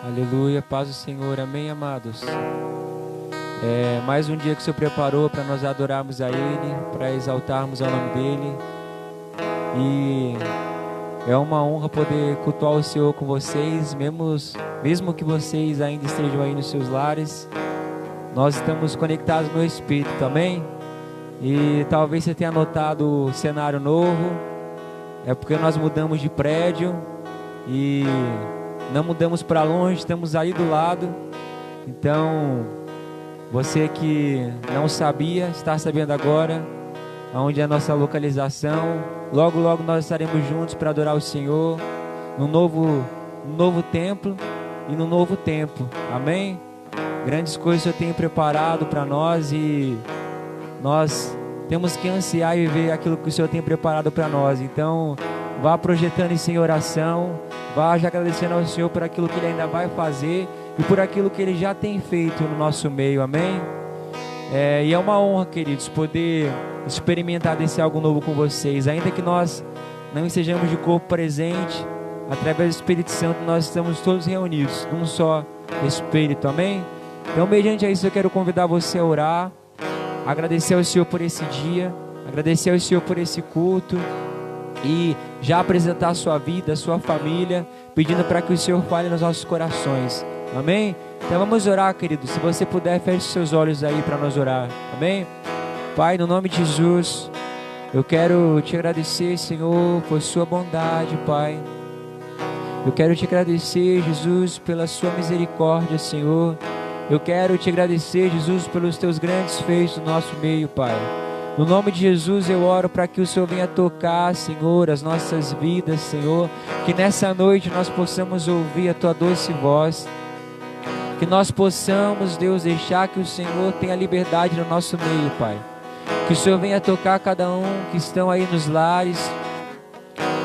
Aleluia, paz do Senhor, amém, amados. Mais um dia que o Senhor preparou para nós adorarmos a Ele, para exaltarmos o nome dEle. E é uma honra poder cultuar o Senhor com vocês, mesmo que vocês ainda estejam aí nos seus lares. Nós estamos conectados no Espírito, amém? E talvez você tenha notado o cenário novo, é porque nós mudamos de prédio e não mudamos para longe, estamos aí do lado. Então, você que não sabia, está sabendo agora onde é a nossa localização. Logo, logo nós estaremos juntos para adorar o Senhor no novo templo e no novo tempo. Amém? Grandes coisas eu tenho preparado para nós e nós temos que ansiar e ver aquilo que o Senhor tem preparado para nós. Então, vá projetando isso em oração, vá já agradecendo ao Senhor por aquilo que Ele ainda vai fazer e por aquilo que Ele já tem feito no nosso meio, amém? E é uma honra, queridos, poder experimentar desse algo novo com vocês. Ainda que nós não estejamos de corpo presente, através do Espírito Santo nós estamos todos reunidos num só Espírito, amém? Então, mediante isso, eu quero convidar você a orar, agradecer ao Senhor por esse dia, agradecer ao Senhor por esse culto e já apresentar a sua vida, a sua família, pedindo para que o Senhor fale nos nossos corações, amém? Então vamos orar, querido. Se você puder, feche seus olhos aí para nós orar, amém? Pai, no nome de Jesus, eu quero te agradecer, Senhor, por sua bondade, Pai. Eu quero te agradecer, Jesus, pela sua misericórdia, Senhor. Eu quero te agradecer, Jesus, pelos teus grandes feitos no nosso meio, Pai. No nome de Jesus eu oro para que o Senhor venha tocar, Senhor, as nossas vidas, Senhor. Que nessa noite nós possamos ouvir a tua doce voz. Que nós possamos, Deus, deixar que o Senhor tenha liberdade no nosso meio, Pai. Que o Senhor venha tocar cada um que estão aí nos lares.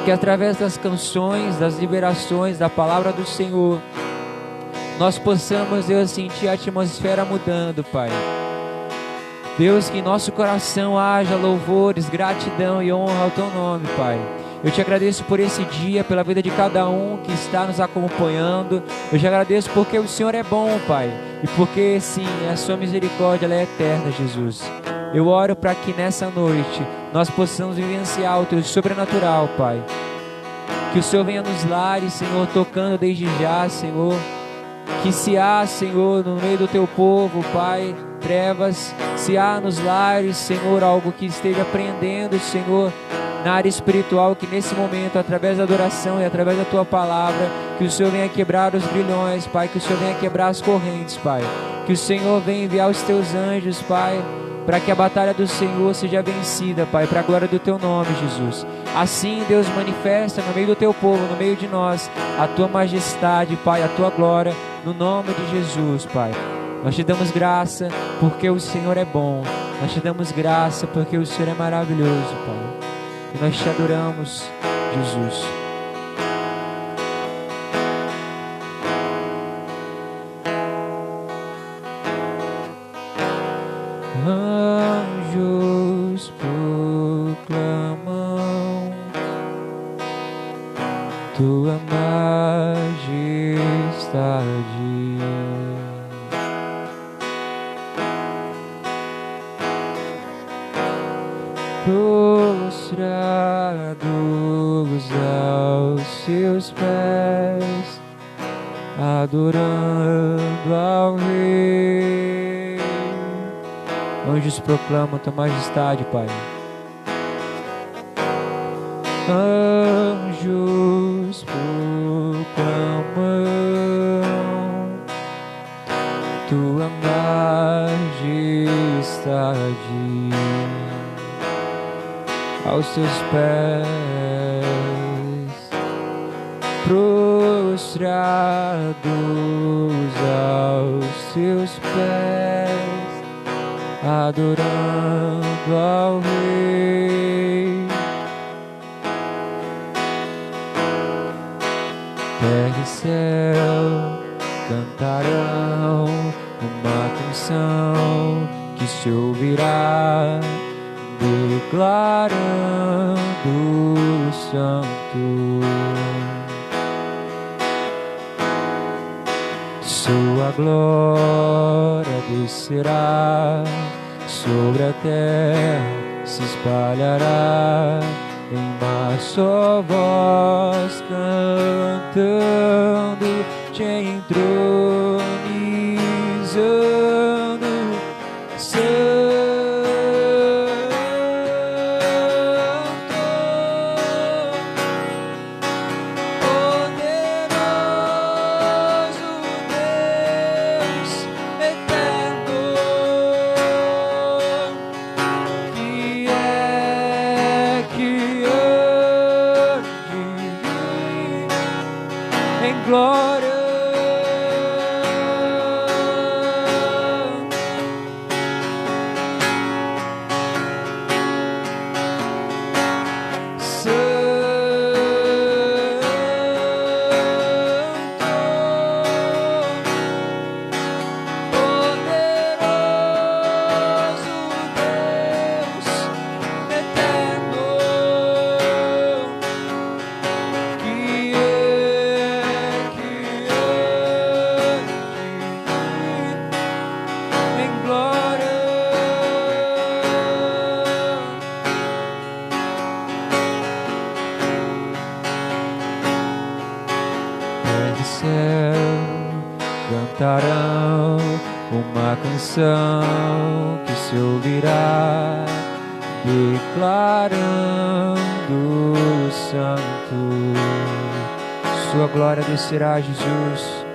Que através das canções, das liberações, da palavra do Senhor, nós possamos, Deus, sentir a atmosfera mudando, Pai. Deus, que em nosso coração haja louvores, gratidão e honra ao Teu nome, Pai. Eu te agradeço por esse dia, pela vida de cada um que está nos acompanhando. Eu te agradeço porque o Senhor é bom, Pai. E porque, sim, a sua misericórdia ela é eterna, Jesus. Eu oro para que nessa noite nós possamos vivenciar o Teu sobrenatural, Pai. Que o Senhor venha nos lares, Senhor, tocando desde já, Senhor. Que se há, Senhor, no meio do Teu povo, Pai, trevas, se há nos lares, Senhor, algo que esteja prendendo, Senhor, na área espiritual, que nesse momento, através da adoração e através da Tua palavra, que o Senhor venha quebrar os grilhões, Pai, que o Senhor venha quebrar as correntes, Pai, que o Senhor venha enviar os Teus anjos, Pai, para que a batalha do Senhor seja vencida, Pai, para a glória do Teu nome, Jesus. Assim, Deus, manifesta no meio do Teu povo, no meio de nós, a Tua majestade, Pai, a Tua glória, no nome de Jesus, Pai. Nós te damos graça porque o Senhor é bom. Nós te damos graça porque o Senhor é maravilhoso, Pai. E nós te adoramos, Jesus. Anjos proclamam Tua majestade. Prostrados aos Seus pés, adorando ao Rei. Anjos proclamam Tua majestade, Pai. Anjos proclamam Tua majestade. Aos Teus pés, prostrados aos Teus pés, adorando ao Rei. Terra e céu cantarão uma canção que se ouvirá, declarando santo. glória descerá sobre a terra, se espalhará em uma só voz, cantando, te entronizando, glória. Cantarão uma canção que se ouvirá, declarando o santo. Sua glória descerá, Jesus.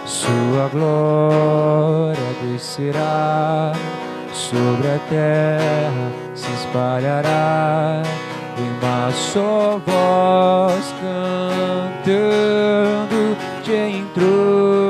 Sua glória descerá sobre a terra, se espalhará em uma só voz, cantando, te entronizando,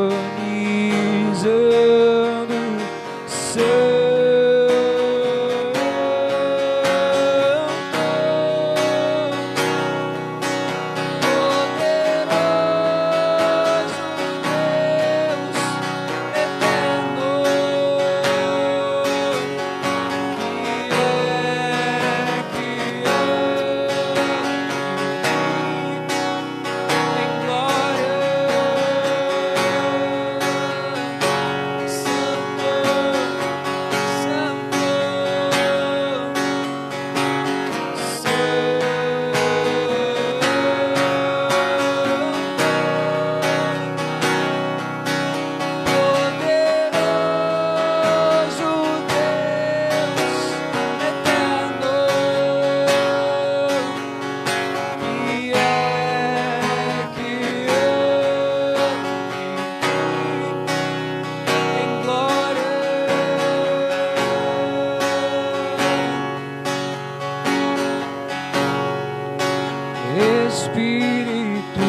Espírito,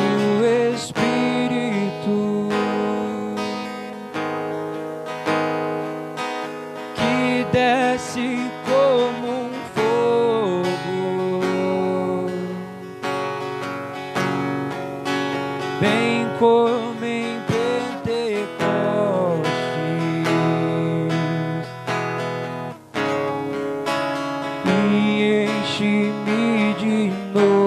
Espírito, que desce como um fogo, bem como em Pentecostes, e enche-me de novo.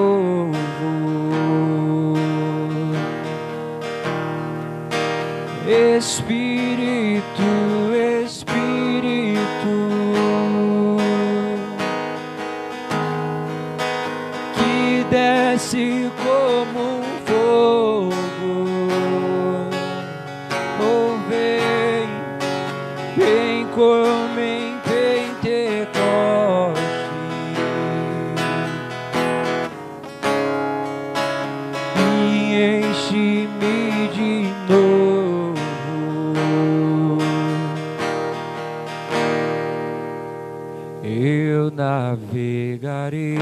Espírito, Espírito, que desce como um fogo, oh, vem, vem como em Pentecostes, e enche-me de novo. Eu navegarei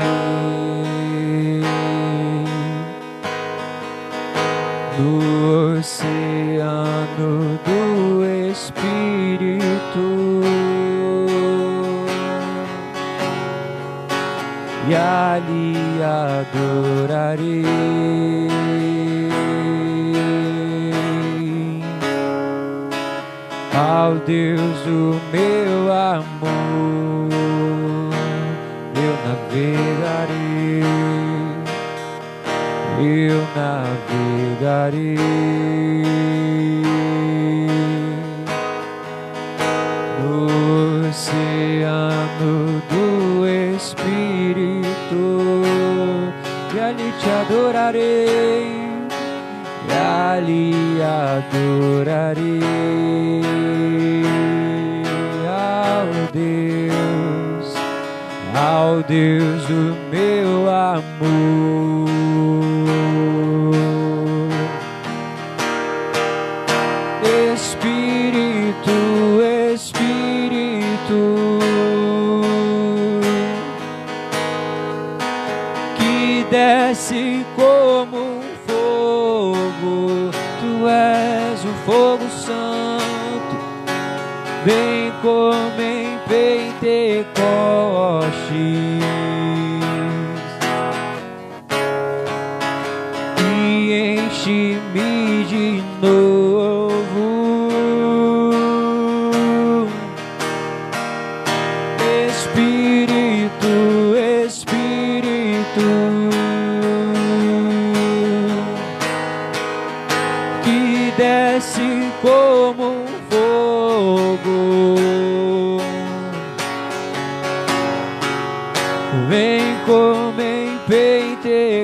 no oceano do Espírito e ali adorarei ao Deus do meu amor. Eu navegarei e ali te adorarei, e ali adorarei ao Deus do meu amor. Espírito, Espírito, que desce como um fogo, tu és o fogo santo, vem como em Pentecostes e enche-me de novo. Espírito, Espírito, que desce como um fogo, vem como em Pentecostes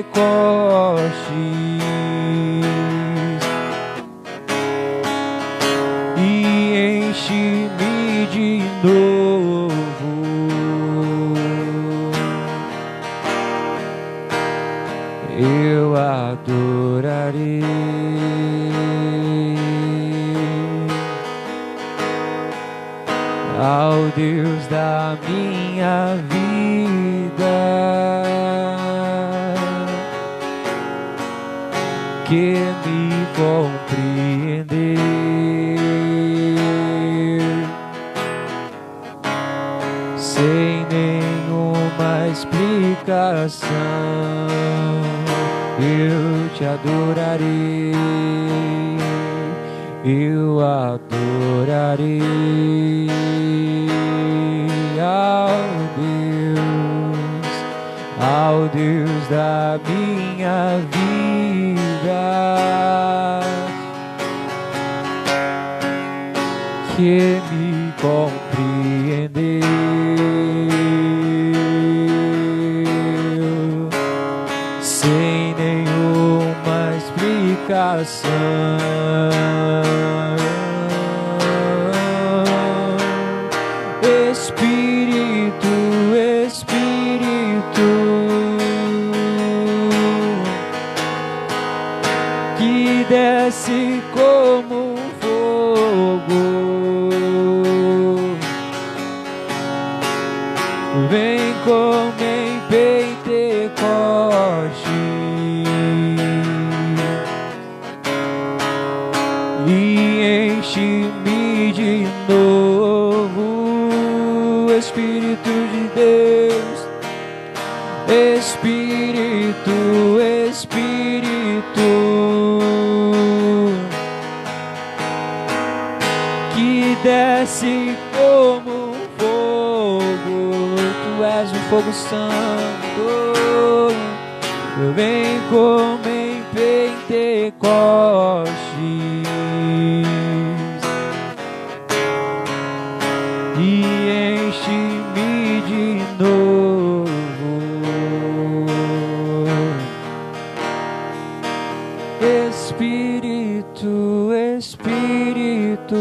e enche-me de novo. Eu adorarei ao Deus da minha vida, que me compreendeu sem nenhuma explicação. Eu te adorarei, eu adorarei ao Deus da minha vida, que me compreendeu sem nenhuma explicação. Espírito, Espírito, que desce como um fogo, vem como em Pentecostes e enche-me de novo. Espírito de Deus, Espírito, Espírito, que desce como um fogo, tu és o fogo santo, vem como em Pentecostes e enche-me de novo. Espírito, Espírito,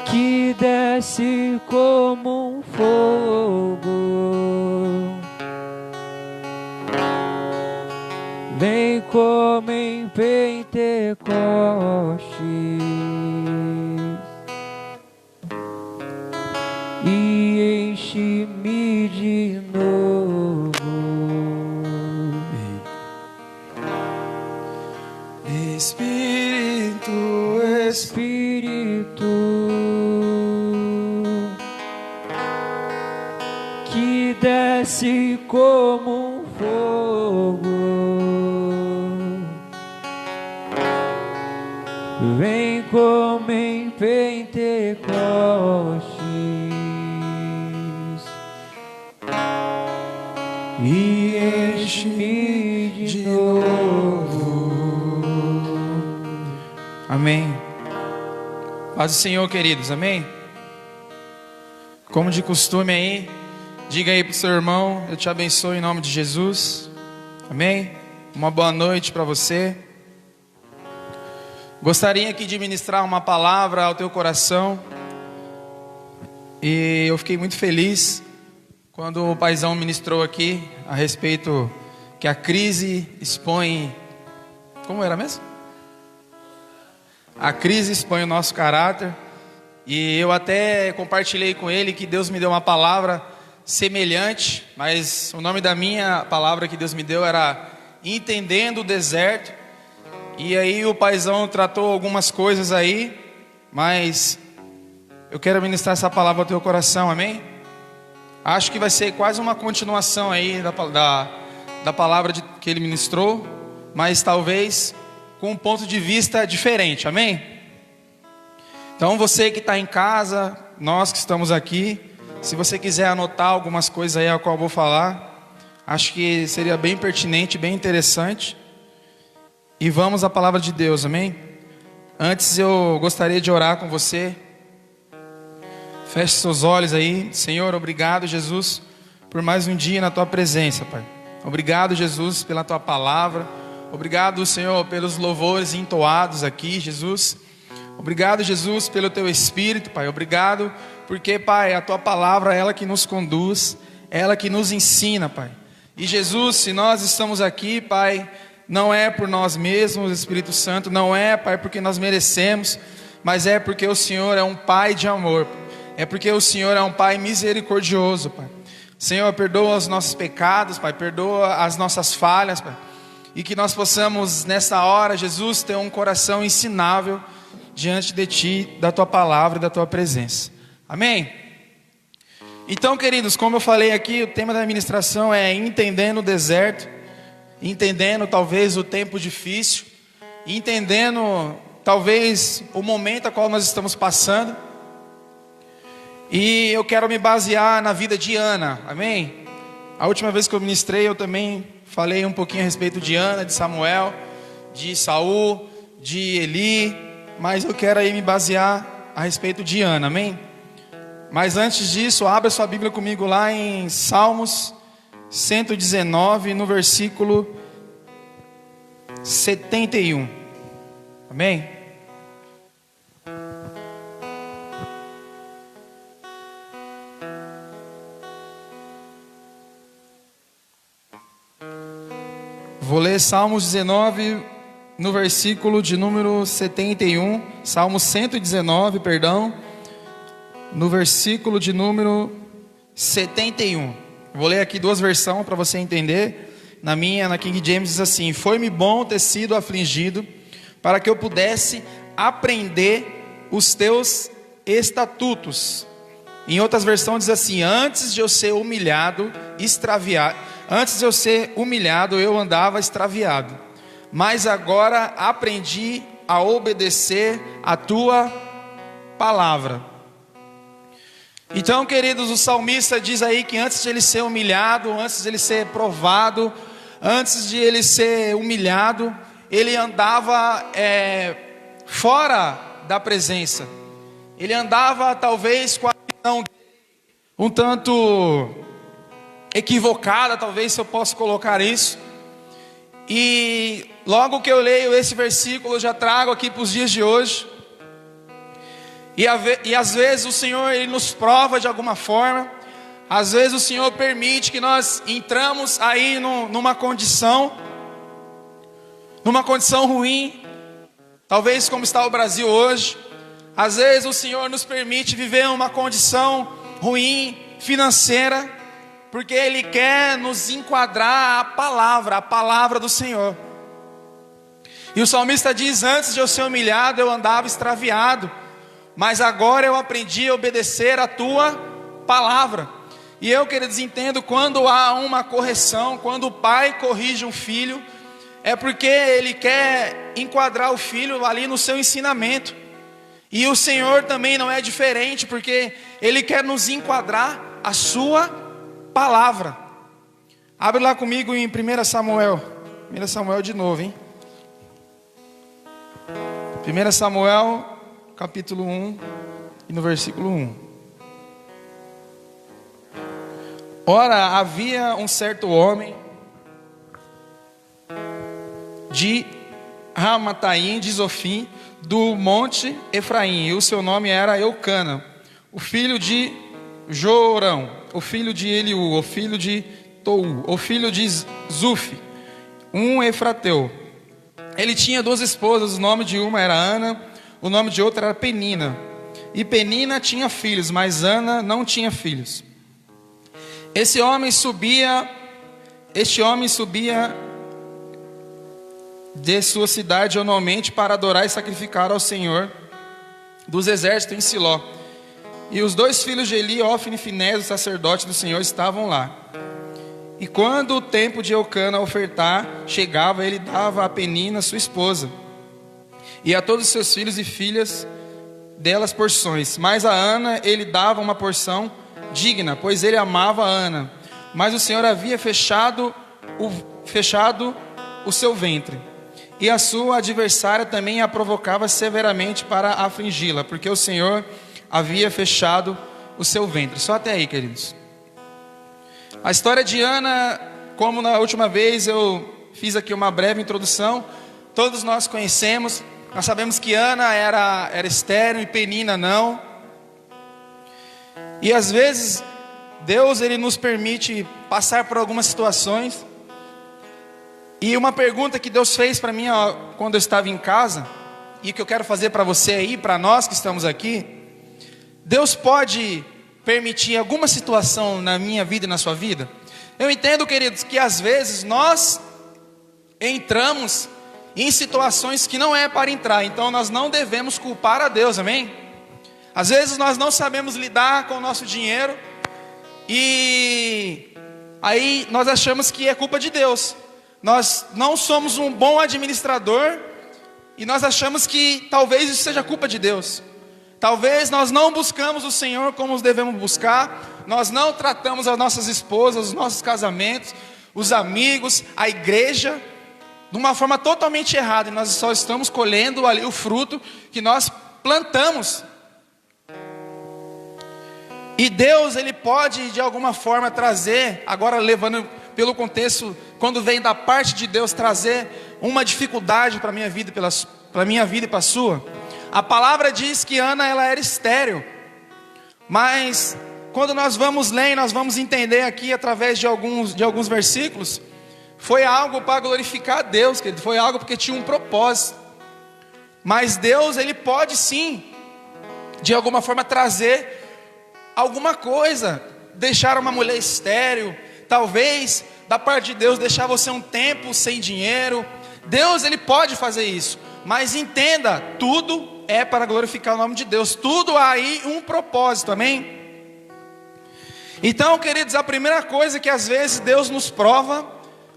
que desce como um fogo, vem como em Pentecostes e enche-me de novo. Espírito, Espírito, que desce como um fogo, vem como em Pentecostes e enche-me de novo. Amém. Paz do Senhor, queridos, amém? Como de costume aí, Diga aí para o seu irmão: eu te abençoo em nome de Jesus. Amém? Uma boa noite para você. Gostaria aqui de ministrar uma palavra ao teu coração. E eu fiquei muito feliz quando o paizão ministrou aqui a respeito que a crise expõe... Como era mesmo? A crise expõe o nosso caráter. E eu até compartilhei com ele que Deus me deu uma palavra semelhante, mas o nome da minha palavra que Deus me deu era Entendendo o Deserto. E aí o paizão tratou algumas coisas aí, mas eu quero ministrar essa palavra ao teu coração, amém? Acho que vai ser quase uma continuação aí da palavra que ele ministrou, mas talvez com um ponto de vista diferente, amém? Então você que está em casa, nós que estamos aqui, se você quiser anotar algumas coisas aí a qual eu vou falar, acho que seria bem pertinente, bem interessante. E vamos à palavra de Deus, amém? Antes eu gostaria de orar com você. Feche seus olhos aí. Senhor, obrigado, Jesus, por mais um dia na tua presença, Pai. Obrigado, Jesus, pela tua palavra. Obrigado, Senhor, pelos louvores entoados aqui, Jesus. Obrigado, Jesus, pelo teu Espírito, Pai. Obrigado porque, Pai, a tua palavra é ela que nos conduz, é ela que nos ensina, Pai. E Jesus, se nós estamos aqui, Pai, não é por nós mesmos, Espírito Santo, não é, Pai, porque nós merecemos, mas é porque o Senhor é um Pai de amor, é porque o Senhor é um Pai misericordioso, Pai. Senhor, perdoa os nossos pecados, Pai, perdoa as nossas falhas, Pai, e que nós possamos nessa hora, Jesus, ter um coração ensinável diante de Ti, da Tua palavra e da Tua presença, amém? Então, queridos, como eu falei aqui, o tema da ministração é entendendo o deserto, entendendo talvez o tempo difícil, entendendo talvez o momento a qual nós estamos passando. E eu quero me basear na vida de Ana, amém? A última vez que eu ministrei eu também falei um pouquinho a respeito de Ana, de Samuel, de Saul, de Eli, mas eu quero aí me basear a respeito de Ana, amém? Mas antes disso, abra sua Bíblia comigo lá em Salmos 119, no versículo 71, amém? Vou ler Salmos 19, no versículo de número 71, Salmo 119, perdão, no versículo de número 71. Vou ler aqui duas versões para você entender. Na King James diz assim: foi-me bom ter sido afligido, para que eu pudesse aprender os teus estatutos. Em outras versões diz assim: antes de eu ser humilhado, eu andava extraviado, mas agora aprendi a obedecer a tua palavra. Então, queridos, o salmista diz aí que antes de ele ser humilhado, antes de ele ser provado, antes de ele ser humilhado, ele andava fora da presença. Ele andava talvez com a visão um tanto equivocada, talvez, se eu posso colocar isso. E logo que eu leio esse versículo, eu já trago aqui para os dias de hoje. E às vezes o Senhor, Ele nos prova de alguma forma. Às vezes o Senhor permite que nós entramos aí numa condição ruim, talvez como está o Brasil hoje. Às vezes o Senhor nos permite viver uma condição ruim, financeira, porque Ele quer nos enquadrar a palavra do Senhor. E o salmista diz: antes de eu ser humilhado, eu andava extraviado, mas agora eu aprendi a obedecer a tua palavra. E eu, queridos, entendo quando há uma correção, quando o pai corrige um filho, é porque ele quer enquadrar o filho ali no seu ensinamento. E o Senhor também não é diferente, porque Ele quer nos enquadrar a sua palavra. Abre lá comigo em 1 Samuel. 1 Samuel de novo, hein? 1 Samuel capítulo 1 e no versículo 1. Ora, havia um certo homem de Ramataim de Zofim, do monte Efraim, e o seu nome era Eucana, o filho de Jorão, o filho de Eliú, o filho de Tou, o filho de Zufi, um efrateu. Ele tinha 2 esposas, o nome de uma era Ana, o nome de outra era Penina. E Penina tinha filhos, mas Ana não tinha filhos. Este homem subia de sua cidade anualmente para adorar e sacrificar ao Senhor dos exércitos em Siló. E os 2 filhos de Eli, Ofni e Finés, o sacerdote do Senhor, estavam lá. E quando o tempo de Eucana ofertar chegava, ele dava a Penina, sua esposa, e a todos os seus filhos e filhas delas porções. Mas a Ana ele dava uma porção digna, pois ele amava a Ana. Mas o Senhor havia fechado o seu ventre. E a sua adversária também a provocava severamente para afligi-la, porque o Senhor havia fechado o seu ventre. Só até aí, queridos. A história de Ana, como na última vez eu fiz aqui uma breve introdução, todos nós conhecemos. Nós sabemos que Ana era estéril e Penina não. E às vezes Deus ele nos permite passar por algumas situações. E uma pergunta que Deus fez para mim quando eu estava em casa, e que eu quero fazer para você aí, para nós que estamos aqui: Deus pode permitir alguma situação na minha vida e na sua vida? Eu entendo, queridos, que às vezes nós entramos em situações que não é para entrar, então nós não devemos culpar a Deus, amém? Às vezes nós não sabemos lidar com o nosso dinheiro, e aí nós achamos que é culpa de Deus. Nós não somos um bom administrador, e nós achamos que talvez isso seja culpa de Deus. Talvez nós não buscamos o Senhor como devemos buscar, nós não tratamos as nossas esposas, os nossos casamentos, os amigos, a igreja, de uma forma totalmente errada, e nós só estamos colhendo ali o fruto que nós plantamos. E Deus, Ele pode de alguma forma trazer, agora levando pelo contexto, quando vem da parte de Deus, trazer uma dificuldade para a minha vida, para a minha vida e para a sua. A palavra diz que Ana ela era estéril, mas quando nós vamos ler, nós vamos entender aqui através de alguns versículos, foi algo para glorificar a Deus, querido, foi algo porque tinha um propósito. Mas Deus, Ele pode sim, de alguma forma trazer alguma coisa, deixar uma mulher estéril, talvez da parte de Deus deixar você um tempo sem dinheiro. Deus ele pode fazer isso, mas entenda, tudo é para glorificar o nome de Deus, tudo há aí um propósito, amém? Então, queridos, a primeira coisa que às vezes Deus nos prova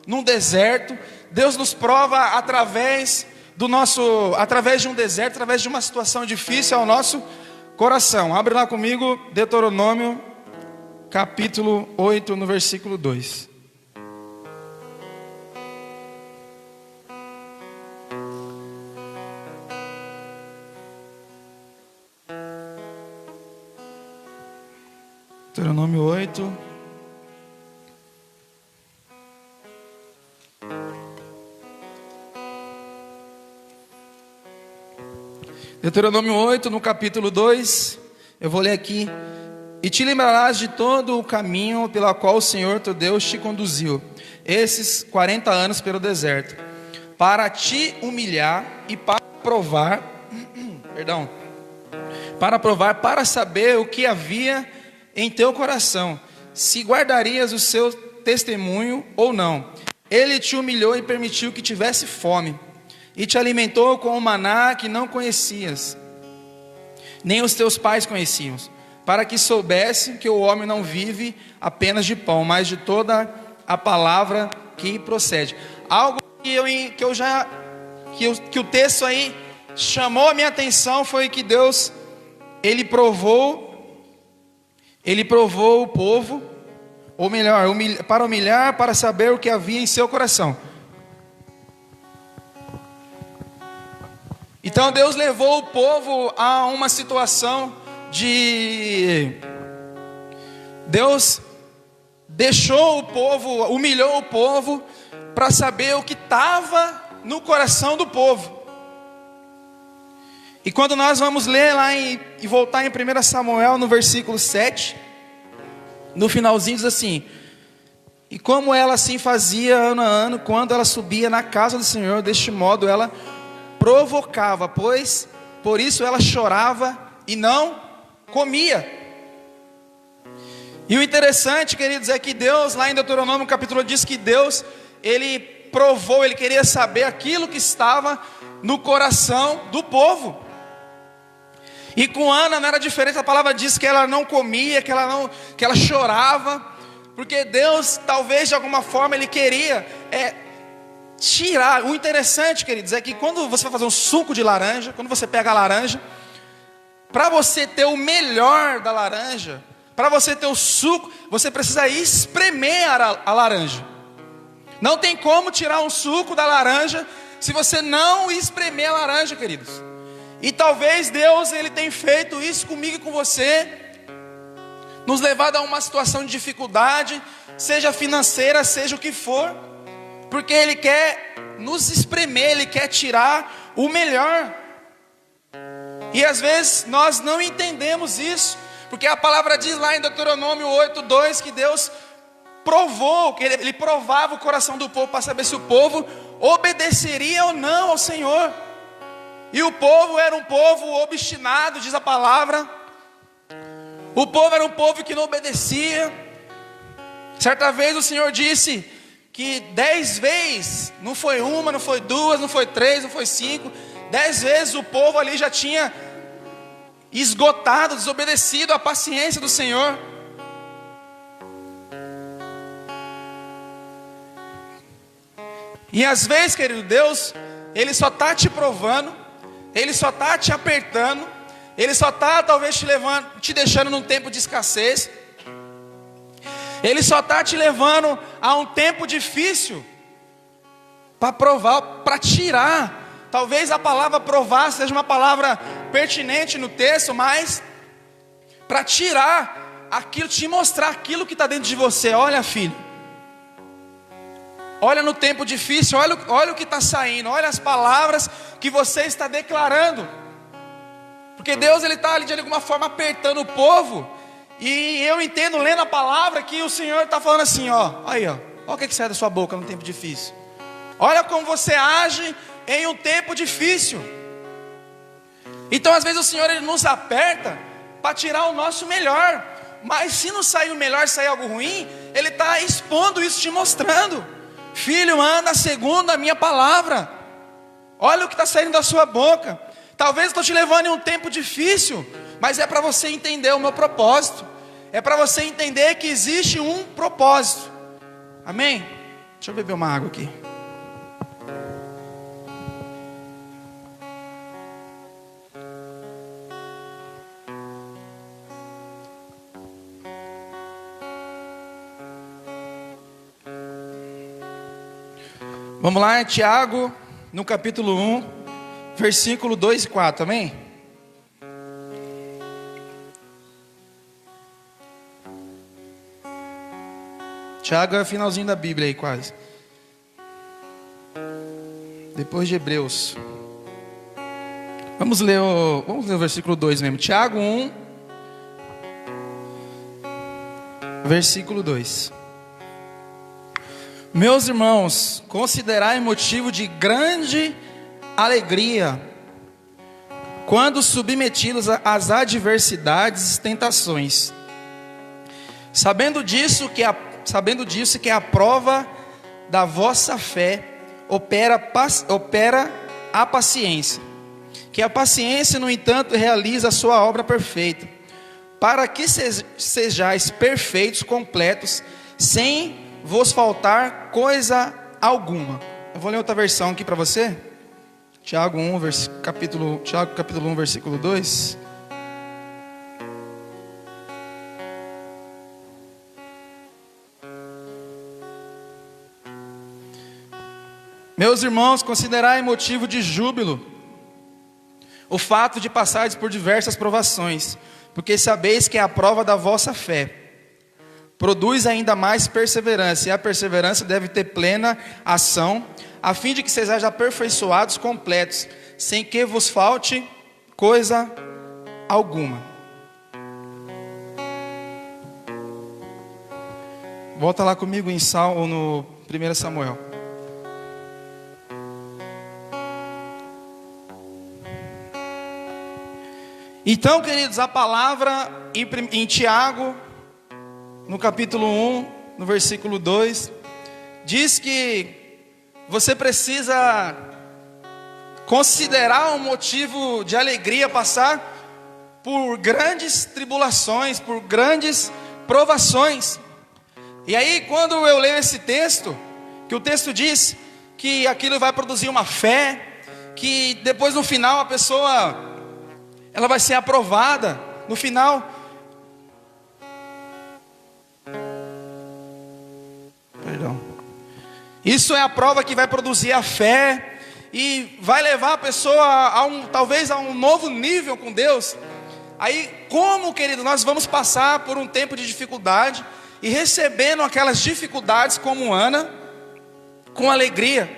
num deserto, Deus nos prova através de um deserto, através de uma situação difícil ao nosso coração. Abre lá comigo, Deuteronômio, capítulo 8, no versículo 2. Deuteronômio 8. Deuteronômio 8, no capítulo 2, eu vou ler aqui. E te lembrarás de todo o caminho pelo qual o Senhor teu Deus te conduziu, esses 40 anos pelo deserto, para te humilhar e para provar, para saber o que havia em teu coração, se guardarias o seu testemunho ou não. Ele te humilhou e permitiu que tivesse fome, e te alimentou com o maná que não conhecias, nem os teus pais conheciam, para que soubesse que o homem não vive apenas de pão, mas de toda a palavra que procede. Algo que o texto aí chamou a minha atenção foi que Deus, Ele provou o povo, ou melhor, para humilhar, para saber o que havia em seu coração. Então Deus levou o povo a uma situação de... Deus deixou o povo, humilhou o povo para saber o que estava no coração do povo. E quando nós vamos ler lá e voltar em 1 Samuel, no versículo 7, no finalzinho diz assim: e como ela assim fazia ano a ano, quando ela subia na casa do Senhor, deste modo ela provocava, pois por isso ela chorava e não comia. E o interessante, queridos, é que Deus, lá em Deuteronômio capítulo, diz que Deus, Ele provou, Ele queria saber aquilo que estava no coração do povo. E com Ana não era diferente, a palavra diz que ela não comia, que ela chorava, porque Deus, talvez de alguma forma, Ele queria tirar. O interessante, queridos, é que quando você vai fazer um suco de laranja, quando você pega a laranja, para você ter o melhor da laranja, para você ter o suco, você precisa espremer a laranja. Não tem como tirar um suco da laranja se você não espremer a laranja, queridos. E talvez Deus, Ele tem feito isso comigo e com você, nos levado a uma situação de dificuldade, seja financeira, seja o que for, porque Ele quer nos espremer, Ele quer tirar o melhor. E às vezes nós não entendemos isso, porque a palavra diz lá em Deuteronômio 8:2 que Deus provou, que Ele provava o coração do povo para saber se o povo obedeceria ou não ao Senhor. E o povo era um povo obstinado, diz a palavra. O povo era um povo que não obedecia. Certa vez o Senhor disse que 10 vezes, não foi uma, não foi duas, não foi 3, não foi 5, 10 vezes o povo ali já tinha esgotado, desobedecido a paciência do Senhor. E às vezes, querido, Deus, Ele só está te provando, Ele só está te apertando, Ele só está talvez te deixando num tempo de escassez, Ele só está te levando a um tempo difícil, para provar, para tirar. Talvez a palavra provar seja uma palavra pertinente no texto, mas para tirar aquilo, te mostrar aquilo que está dentro de você. Olha, filho, olha no tempo difícil, olha o que está saindo, olha as palavras que você está declarando. Porque Deus, Ele está ali de alguma forma apertando o povo. E eu entendo, lendo a palavra, que o Senhor está falando assim, olha o que sai da sua boca no tempo difícil. Olha como você age em um tempo difícil. Então às vezes o Senhor, Ele nos aperta para tirar o nosso melhor. Mas se não sair o melhor, sair algo ruim, Ele está expondo isso, te mostrando: filho, anda segundo a minha palavra. Olha o que está saindo da sua boca. Talvez eu estou te levando em um tempo difícil, mas é para você entender o meu propósito. É para você entender que existe um propósito. Amém? Deixa eu beber uma água aqui. Vamos lá, Tiago, no capítulo 1, versículo 2 e 4, amém? Tiago é o finalzinho da Bíblia aí, quase. Depois de Hebreus. Vamos ler o versículo 2 mesmo. Tiago 1, versículo 2. Meus irmãos, considerai motivo de grande alegria quando submetidos às adversidades e tentações, sabendo disso que a prova da vossa fé opera a paciência, que a paciência, no entanto, realiza a sua obra perfeita, para que sejais perfeitos, completos, sem vos faltar coisa alguma. Eu vou ler outra versão aqui para você. Tiago capítulo 1, versículo 2. Meus irmãos, considerai motivo de júbilo o fato de passares por diversas provações, porque sabeis que é a prova da vossa fé produz ainda mais perseverança, e a perseverança deve ter plena ação, a fim de que sejais aperfeiçoados, completos, sem que vos falte coisa alguma. Volta lá comigo em Salmo, no 1 Samuel. Então, queridos, a palavra em Tiago, no capítulo 1, no versículo 2, diz que você precisa considerar um motivo de alegria passar por grandes tribulações, por grandes provações. E aí, quando eu leio esse texto, que o texto diz que aquilo vai produzir uma fé, que depois no final a pessoa, ela vai ser aprovada, no final. Perdão. Isso é a prova que vai produzir a fé e vai levar a pessoa talvez a um novo nível com Deus. Aí, como, querido, nós vamos passar por um tempo de dificuldade e recebendo aquelas dificuldades como Ana, com alegria.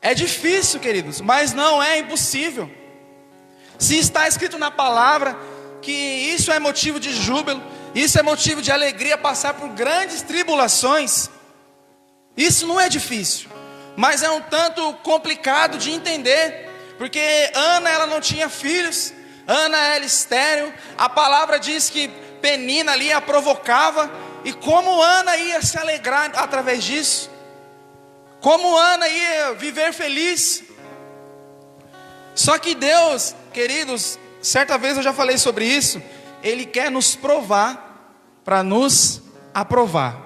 É difícil, queridos, mas não é impossível. Se está escrito na palavra que isso é motivo de júbilo, isso é motivo de alegria, passar por grandes tribulações, isso não é difícil, mas é um tanto complicado de entender, porque Ana, ela não tinha filhos, Ana era estéril, a palavra diz que Penina ali a provocava, e como Ana ia se alegrar através disso, como Ana ia viver feliz. Só que Deus, queridos, certa vez eu já falei sobre isso, Ele quer nos provar para nos aprovar.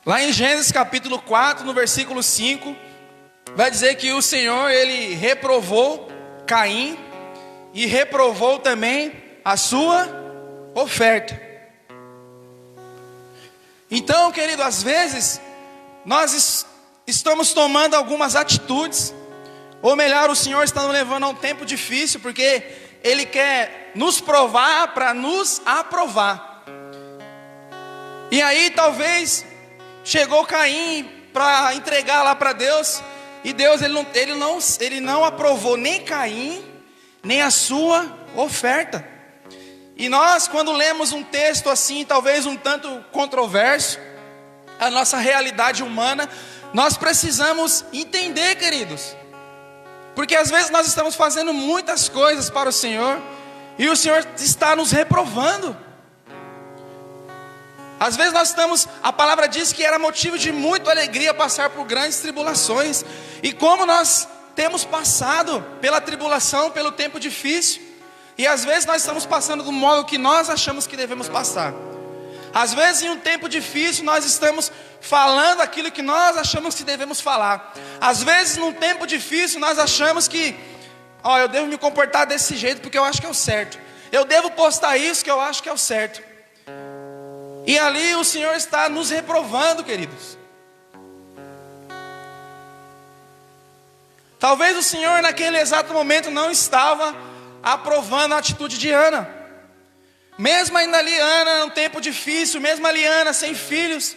Lá em Gênesis capítulo 4, no versículo 5, vai dizer que o Senhor, Ele reprovou Caim e reprovou também a sua oferta. Então, querido, às vezes nós estamos tomando algumas atitudes, ou melhor, o Senhor está nos levando a um tempo difícil, porque Ele quer nos provar para nos aprovar. E aí talvez chegou Caim para entregar lá para Deus, e Deus ele não aprovou nem Caim, nem a sua oferta. E nós, quando lemos um texto assim, talvez um tanto controverso, a nossa realidade humana, nós precisamos entender, queridos, porque às vezes nós estamos fazendo muitas coisas para o Senhor, e o Senhor está nos reprovando. Às vezes nós estamos, a palavra diz que era motivo de muita alegria passar por grandes tribulações, e como nós temos passado pela tribulação, pelo tempo difícil, e às vezes nós estamos passando do modo que nós achamos que devemos passar. Às vezes em um tempo difícil nós estamos falando aquilo que nós achamos que devemos falar. Às vezes num tempo difícil nós achamos que, eu devo me comportar desse jeito porque eu acho que é o certo. Eu devo postar isso que eu acho que é o certo. E ali o Senhor está nos reprovando, queridos. Talvez o Senhor naquele exato momento não estava aprovando a atitude de Ana. Mesmo ainda ali Ana num tempo difícil, mesmo ali Ana sem filhos,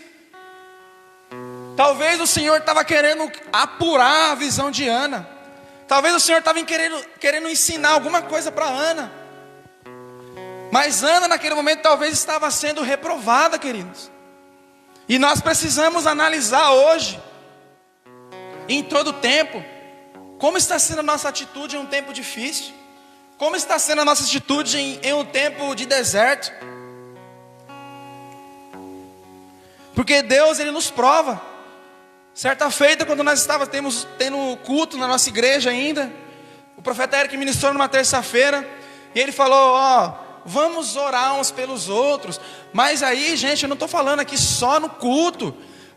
talvez o Senhor estava querendo apurar a visão de Ana. Talvez o Senhor estava querendo ensinar alguma coisa para Ana. Mas Ana naquele momento talvez estava sendo reprovada, queridos. E nós precisamos analisar hoje, em todo tempo, como está sendo a nossa atitude em um tempo difícil. Como está sendo a nossa atitude em um tempo de deserto. Porque Deus, Ele nos prova. Certa feita, quando nós estávamos tendo culto na nossa igreja ainda, o profeta Eric ministrou numa terça-feira, e ele falou, vamos orar uns pelos outros. Mas aí, gente, eu não estou falando aqui só no culto.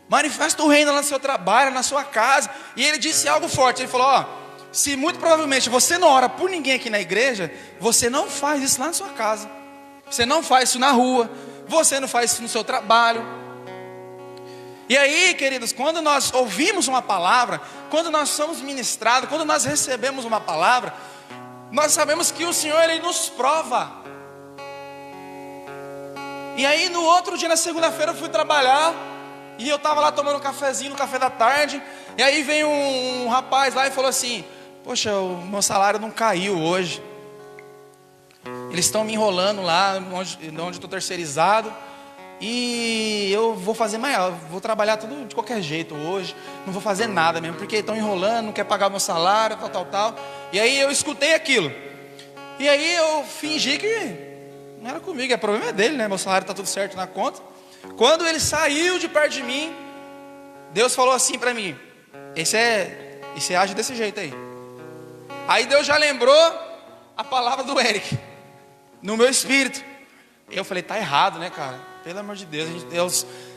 Manifesta o reino lá no seu trabalho, na sua casa. E ele disse algo forte, ele falou, se muito provavelmente você não ora por ninguém aqui na igreja, você não faz isso lá na sua casa, você não faz isso na rua, você não faz isso no seu trabalho. E aí, queridos, quando nós ouvimos uma palavra, quando nós somos ministrados, quando nós recebemos uma palavra, nós sabemos que o Senhor, Ele nos prova. E aí no outro dia, na segunda-feira, eu fui trabalhar, e eu estava lá tomando um cafezinho no café da tarde, e aí veio um rapaz lá e falou assim: poxa, o meu salário não caiu hoje. Eles estão me enrolando lá, onde eu estou terceirizado, e eu vou fazer mais, eu vou trabalhar tudo de qualquer jeito hoje, não vou fazer nada mesmo, porque estão enrolando, não quer pagar o meu salário, tal. E aí eu escutei aquilo, e aí eu fingi que não era comigo, o problema é dele, né? Meu salário está tudo certo na conta. Quando ele saiu de perto de mim, Deus falou assim para mim: esse age desse jeito aí. Aí Deus já lembrou a palavra do Eric no meu espírito. Eu falei: tá errado, né, cara? Pelo amor de Deus,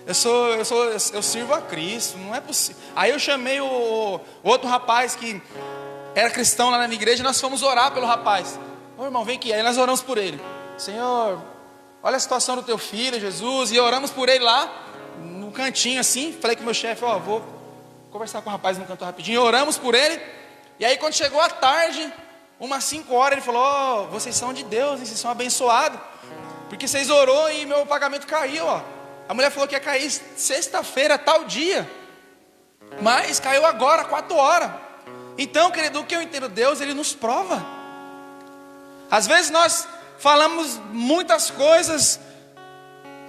eu sirvo a Cristo, não é possível. Aí eu chamei o outro rapaz que era cristão lá na minha igreja, e nós fomos orar pelo rapaz. Ô irmão, vem aqui. Aí nós oramos por ele. Senhor, olha a situação do teu filho, Jesus. E oramos por ele lá, no cantinho assim. Falei com o meu chefe: ó, vou conversar com o rapaz no canto rapidinho. E oramos por ele. E aí quando chegou a tarde, umas 5 horas, ele falou: ó, vocês são de Deus, hein? Vocês são abençoados, porque vocês orou e meu pagamento caiu, ó. A mulher falou que ia cair sexta-feira, tal dia, mas caiu agora, 4 horas. Então, querido, o que eu entendo, Deus, Ele nos prova. Às vezes nós falamos muitas coisas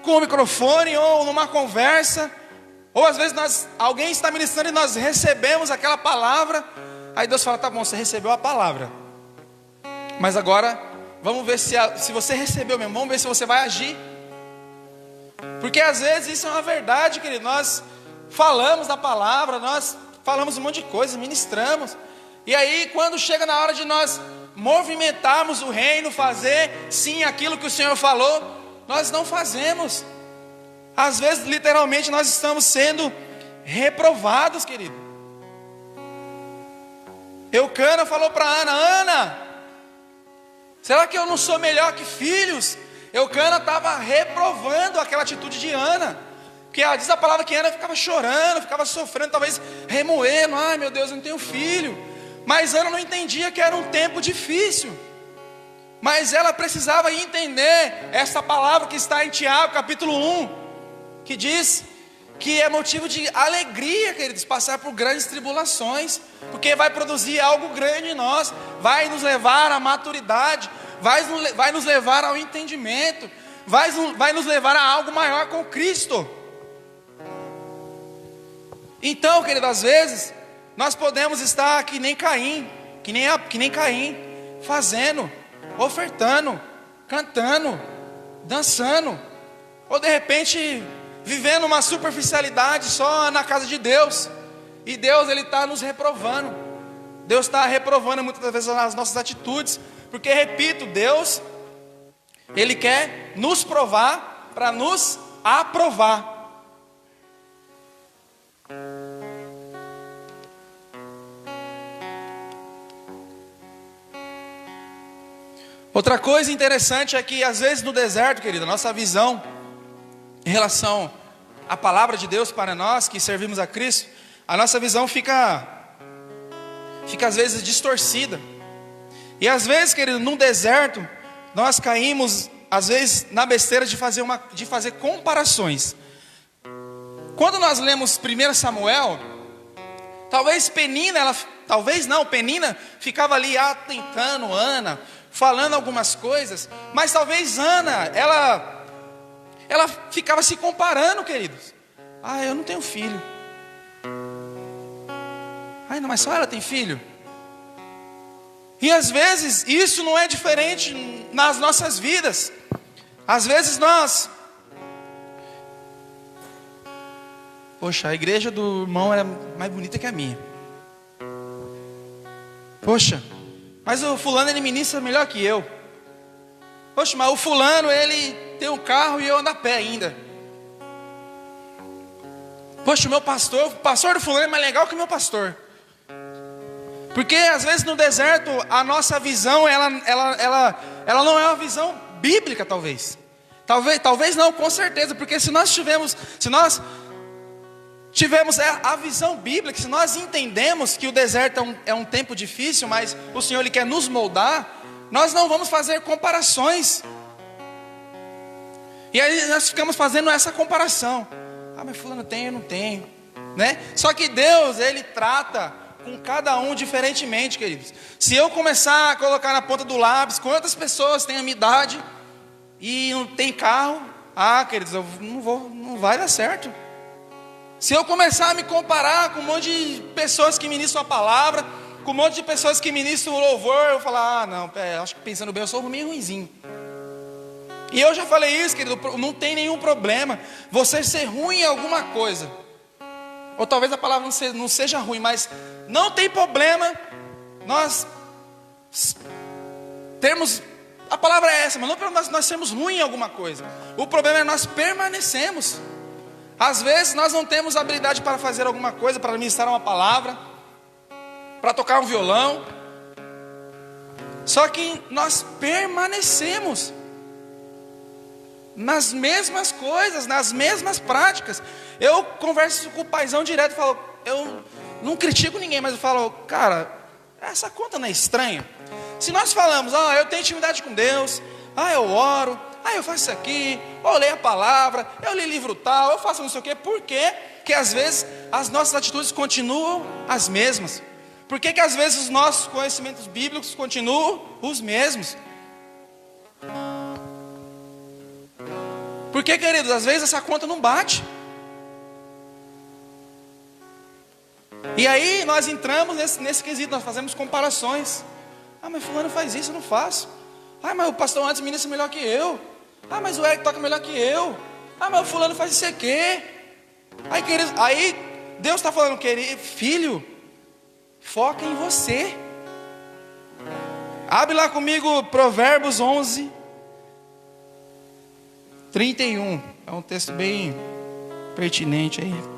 com o microfone ou numa conversa, ou às vezes alguém está ministrando e nós recebemos aquela palavra. Aí Deus fala: tá bom, você recebeu a palavra, mas agora vamos ver se você recebeu mesmo, vamos ver se você vai agir. Porque às vezes isso é uma verdade, querido. Nós falamos da palavra, nós falamos um monte de coisa, ministramos, e aí quando chega na hora de nós movimentarmos o reino, fazer sim aquilo que o Senhor falou, nós não fazemos. Às vezes literalmente nós estamos sendo reprovados, querido. Eucana falou para Ana: Ana, será que eu não sou melhor que filhos? Eucana estava reprovando aquela atitude de Ana, porque diz a palavra que Ana ficava chorando, ficava sofrendo, talvez remoendo: ai meu Deus, eu não tenho filho. Mas Ana não entendia que era um tempo difícil, mas ela precisava entender essa palavra que está em Tiago capítulo 1, que diz que é motivo de alegria, queridos, passar por grandes tribulações, porque vai produzir algo grande em nós, vai nos levar à maturidade, vai nos levar ao entendimento, vai nos levar a algo maior com Cristo. Então, querido, às vezes nós podemos estar que nem Caim, fazendo, ofertando, cantando, dançando, ou de repente vivendo uma superficialidade só na casa de Deus, e Deus, Ele está nos reprovando. Deus está reprovando muitas vezes as nossas atitudes, porque, repito, Deus, Ele quer nos provar para nos aprovar. Outra coisa interessante é que às vezes no deserto, querido, a nossa visão em relação à palavra de Deus para nós que servimos a Cristo, a nossa visão fica às vezes distorcida. E às vezes, querido, num deserto, nós caímos às vezes na besteira de fazer comparações. Quando nós lemos 1 Samuel, talvez Penina ficava ali atentando Ana, falando algumas coisas, mas talvez Ana, ela ficava se comparando, queridos. Ah, eu não tenho filho. Ah, não, mas só ela tem filho. E às vezes isso não é diferente nas nossas vidas. Às vezes poxa, a igreja do irmão era mais bonita que a minha. Poxa, mas o fulano ele ministra melhor que eu. Poxa, mas o fulano ele tem um carro e eu ando a pé ainda. Poxa, o pastor do fulano é mais legal que o meu pastor. Porque às vezes no deserto a nossa visão ela não é uma visão bíblica, talvez não, com certeza, porque se nós tivemos a visão bíblica, se nós entendemos que o deserto é um tempo difícil, mas o Senhor Ele quer nos moldar, nós não vamos fazer comparações. E aí nós ficamos fazendo essa comparação. Ah, mas fulano tem, eu não tenho, né? Só que Deus, Ele trata com cada um diferentemente, queridos. Se eu começar a colocar na ponta do lápis quantas pessoas têm a minha idade e não tem carro, queridos, eu não vai dar certo. Se eu começar a me comparar com um monte de pessoas que ministram a palavra, com um monte de pessoas que ministram o louvor, eu vou falar, não, acho que pensando bem, eu sou meio ruinzinho. E eu já falei isso, querido, não tem nenhum problema você ser ruim em alguma coisa. Ou talvez a palavra não seja ruim, mas não tem problema nós termos, a palavra é essa, mas não para nós sermos ruins em alguma coisa. O problema é nós permanecemos. Às vezes nós não temos habilidade para fazer alguma coisa, para ministrar uma palavra, para tocar um violão. Só que nós permanecemos nas mesmas coisas, nas mesmas práticas. Eu converso com o paizão direto e falo, eu não critico ninguém, mas eu falo, cara, essa conta não é estranha? Se nós falamos, eu tenho intimidade com Deus, eu oro, eu faço isso aqui, eu leio a palavra, eu leio livro tal, eu faço não sei o quê. Por quê? Que às vezes as nossas atitudes continuam as mesmas. Por que às vezes os nossos conhecimentos bíblicos continuam os mesmos? Porque, queridos, às vezes essa conta não bate. E aí nós entramos nesse quesito, nós fazemos comparações. Mas fulano faz isso, eu não faço. Mas o pastor antes ministra melhor que eu. Mas o Eric toca melhor que eu. Mas o fulano faz isso aqui. Aí Deus está falando, querido, filho, foca em você. Abre lá comigo Provérbios 11, 31. É um texto bem pertinente aí.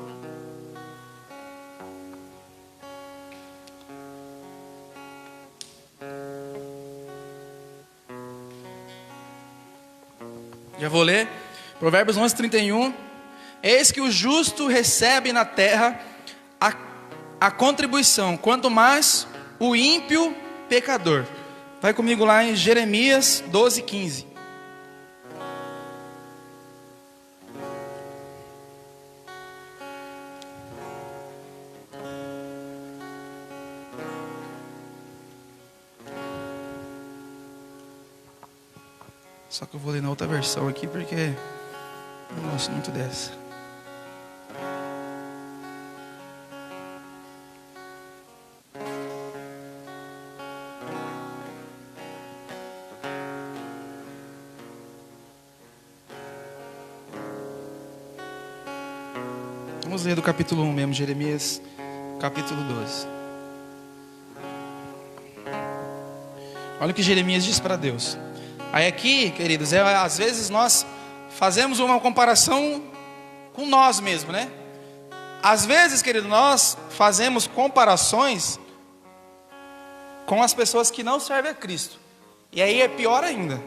Já vou ler. Provérbios 11, 31. Eis que o justo recebe na terra a contribuição, quanto mais o ímpio pecador. Vai comigo lá em Jeremias 12, 15. Só que eu vou ler na outra versão aqui, porque eu não gosto muito dessa. Vamos ler do capítulo 1 mesmo, Jeremias, capítulo 12. Olha o que Jeremias diz para Deus. Aí aqui, queridos, às vezes nós fazemos uma comparação com nós mesmos, né? Às vezes, querido, nós fazemos comparações com as pessoas que não servem a Cristo. E aí é pior ainda.